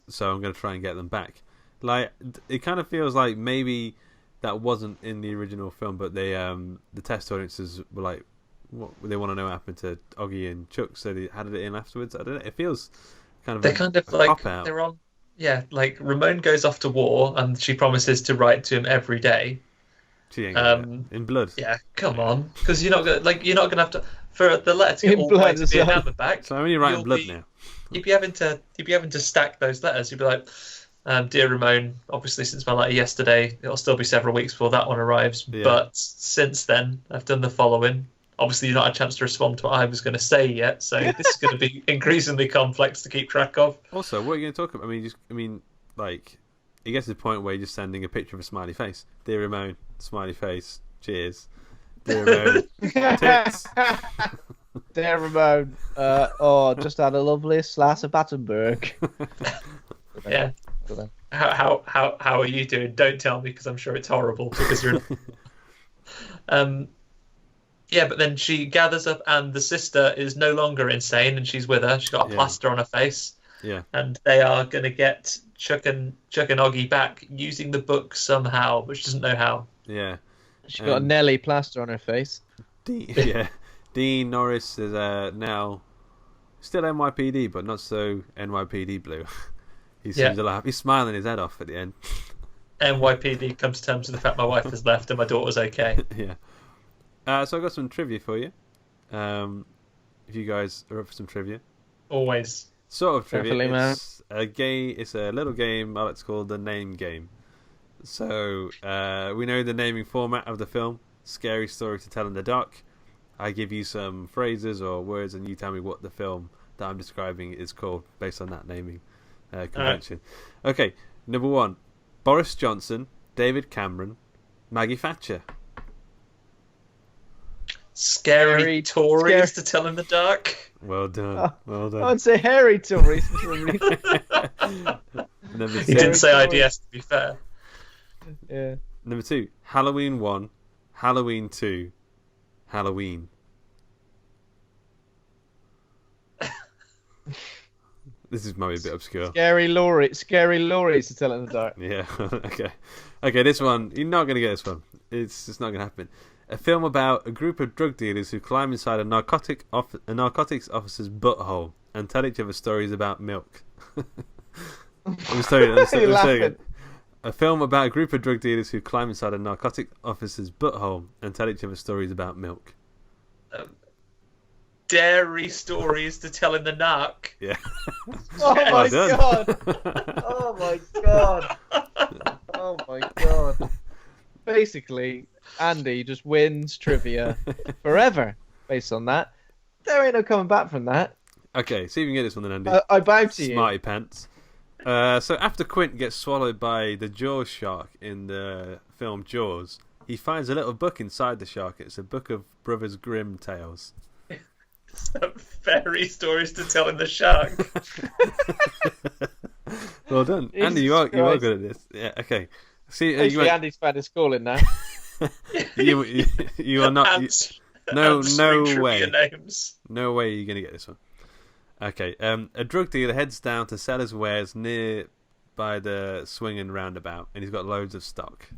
so I'm going to try and get them back." Like it kind of feels like maybe that wasn't in the original film, but they the test audiences were like, what they want to know what happened to Oggy and Chuck, so they added it in afterwards. I don't know. It feels kind of they're on. Yeah, like Ramon goes off to war, and she promises to write to him every day. In blood. Yeah, come on, because you're not gonna have to for the letter to get all the way to Vietnam and back. So I'm only writing blood now. You'd be having to stack those letters. You'd be like, "Dear Ramon, obviously since my letter yesterday, it'll still be several weeks before that one arrives. Yeah. But since then, I've done the following. Obviously, you've not had a chance to respond to what I was going to say yet, so this is going to be increasingly complex to keep track of." Also, what are you going to talk about? He gets to the point where you're just sending a picture of a smiley face. Dear Ramon, smiley face, cheers. Dear Ramon, tits. Dear Ramon, just had a lovely slice of Battenberg. Yeah. How are you doing? Don't tell me, because I'm sure it's horrible, because you're yeah, but then she gathers up, and the sister is no longer insane, and she's with her. She's got a plaster on her face. Yeah. And they are going to get Chuck and Oggy back using the book somehow, which doesn't know how. Yeah. She's got a Nelly plaster on her face. Dean Norris is now still NYPD, but not so NYPD blue. He seems alive. He's smiling his head off at the end. NYPD comes to terms with the fact my wife has left and my daughter's okay. Yeah. So I've got some trivia for you. If you guys are up for some trivia. Always. Sort of trivia. Definitely, man. It's a game. It's a little game. I like to call the name game. So we know the naming format of the film. Scary story to tell in the dark. I give you some phrases or words, and you tell me what the film that I'm describing is called based on that naming convention. Right. Okay, number 1: Boris Johnson, David Cameron, Maggie Thatcher. Scary Tories to tell in the dark. Well done. Well done. I would say hairy Tories for some reason. He didn't say IDS, to be fair. Yeah. Number 2: Halloween 1, Halloween 2, Halloween. This is maybe a bit obscure. Scary Lories to tell in the dark. Yeah. Okay. This one, you're not gonna get this one. It's just not gonna happen. A film about a group of drug dealers who climb inside a narcotics officer's butthole and tell each other stories about milk. I'm sorry. A film about a group of drug dealers who climb inside a narcotic officer's butthole and tell each other stories about milk. Dairy stories to tell in the narc. Yeah. Oh my god! Oh my god! Oh my god! Basically, Andy just wins trivia forever based on that. There ain't no coming back from that. Okay, see if you can get this one then, Andy. I bow to you. Smarty pants. So after Quint gets swallowed by the Jaws shark in the film Jaws, he finds a little book inside the shark. It's a book of Brothers Grimm tales. Fairy stories to tell in the shark. Well done, Andy. You are good at this. Yeah. Okay. See, Andy's found his calling now. you are not. No way. Names. No way you're gonna get this one. Okay. A drug dealer heads down to sell his wares near by the swinging roundabout, and he's got loads of stock.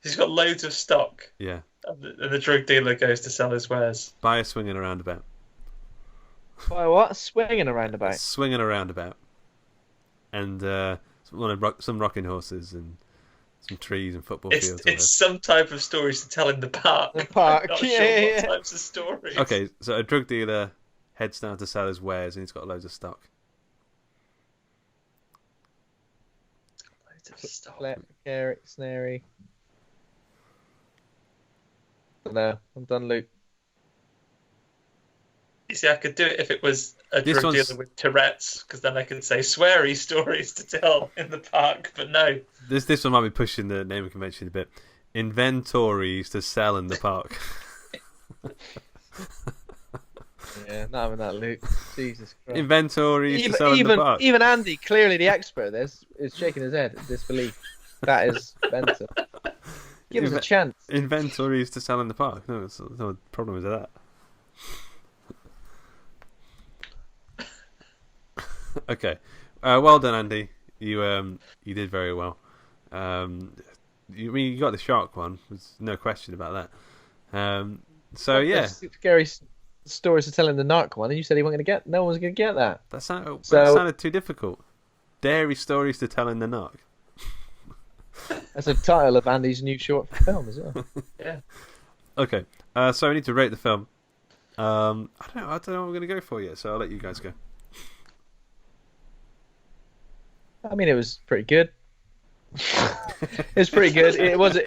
He's got loads of stock. Yeah. And the drug dealer goes to sell his wares. By a swinging roundabout. By what? Swinging a roundabout. Swinging a roundabout. And some rocking horses and some trees and football fields. It's some type of stories to tell in the park. The park. I'm not yeah, sure yeah. what types of stories. Okay, so a drug dealer heads down to sell his wares, and he's got loads of stock. Loads of stock. Carrot, snary. No, I'm done, Luke. You see, I could do it if it was a drug dealer with Tourette's, because then I could say sweary stories to tell in the park. But no, this one might be pushing the naming convention a bit. Inventories to sell in the park. Yeah, not having that, Luke. Jesus Christ. Inventories to sell in the park. Even Andy, clearly the expert at this, is shaking his head in disbelief. That is mental. Give us a chance. Inventories to sell in the park. No, there's no problem with that. Okay, well done, Andy. You did very well. You got the shark one. There's no question about that. So yeah, scary stories to tell in the narc one, and you said he wasn't going to get. No one was going to get that. That sounded too difficult. Dairy stories to tell in the narc. That's the title of Andy's new short film as well. Yeah. Okay, so we need to rate the film. I don't know what we're going to go for yet, so I'll let you guys go. I mean, it was pretty good. It's pretty good. It was a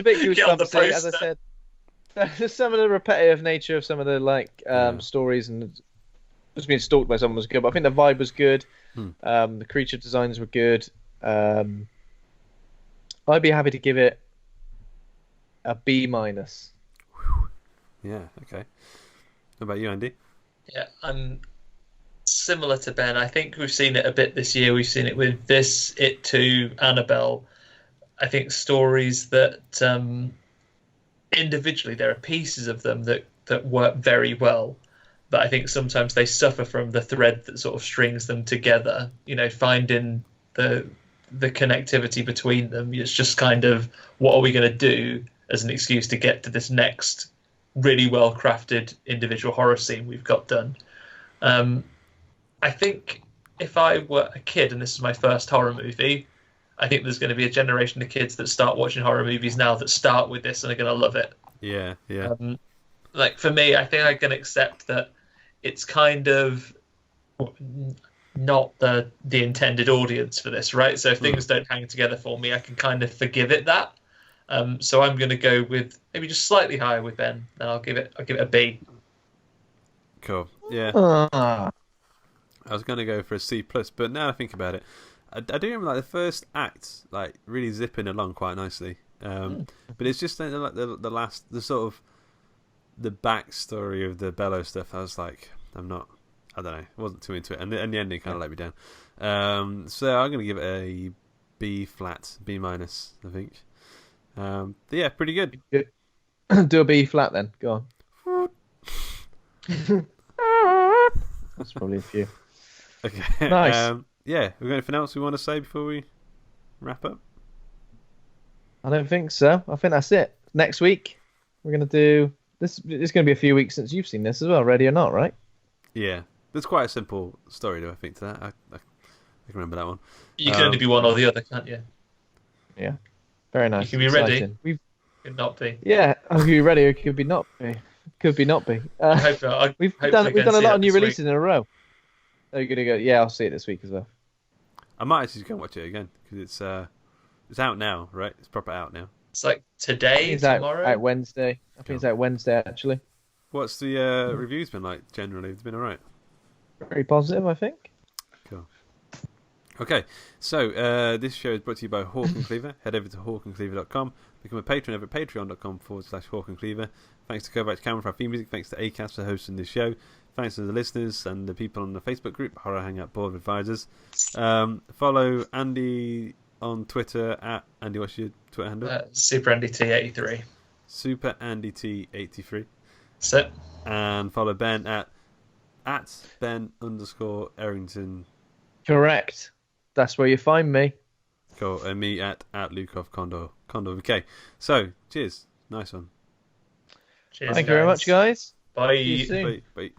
bit goosebumps, as I said. Some of the repetitive nature of some of the stories and just being stalked by someone was good, but I think the vibe was good. The creature designs were good. I'd be happy to give it a B-. Yeah. Okay. What about you, Andy? Yeah, I'm similar to Ben. I think we've seen it a bit this year. We've seen it with this, It Too, Annabelle. I think stories that individually there are pieces of them that work very well, but I think sometimes they suffer from the thread that sort of strings them together. You know, finding the connectivity between them. It's just kind of, what are we going to do as an excuse to get to this next really well crafted individual horror scene we've got done. I think if I were a kid and this is my first horror movie, I think there's going to be a generation of kids that start watching horror movies now that start with this and are going to love it. Yeah. Like for me, I think I can accept that it's kind of not the intended audience for this, right? So if things don't hang together for me, I can kind of forgive it that. So I'm going to go with maybe just slightly higher with Ben, and I'll give it a B. Cool. Yeah. I was going to go for a C+, but now I think about it, I do remember like the first act like really zipping along quite nicely. But it's just like the last, the sort of the backstory of the Bellows stuff. I was like, I don't know, I wasn't too into it, and the ending kind of let me down. So I'm going to give it a B flat, B minus, I think. Yeah, pretty good. Do a B flat then. Go on. That's probably a few. Okay. Nice. Yeah, we've got anything else we want to say before we wrap up? I don't think so. I think that's it. Next week, we're going to do this. It's going to be a few weeks since you've seen this as well, Ready or Not, right? Yeah. There's quite a simple story, though, I think, to that. I can remember that one. You can only be one or the other, can't you? Yeah. Very nice. You can be exciting. ready. Could not be. Yeah. Are you ready? Or could be not be. Could be not be. I hope not. We've done a lot of new releases in a row. Are you going to go? Yeah, I'll see it this week as well. I might actually go and watch it again because it's out now, right? It's proper out now. It's like today, tomorrow? Out Wednesday. I think it's out Wednesday, actually. What's the reviews been like generally? It's been alright. Very positive, I think. Cool. Okay, so this show is brought to you by Hawk and Cleaver. Head over to hawkandcleaver.com. Become a patron over at patreon.com/Hawk and Cleaver. Thanks to Kovacs Cameron for our theme music. Thanks to Acast for hosting this show. Thanks to the listeners and the people on the Facebook group, Horror Hangout Board of Advisors. Follow Andy on Twitter at Andy. What's your Twitter handle? Super Andy T83. Super Andy T83. That's it. And follow Ben at Ben_Errington. Correct. That's where you find me. Cool. And me at Lukov Condor with K. So, cheers. Nice one. Cheers. Thank you very much, guys. Bye. See you soon. Bye.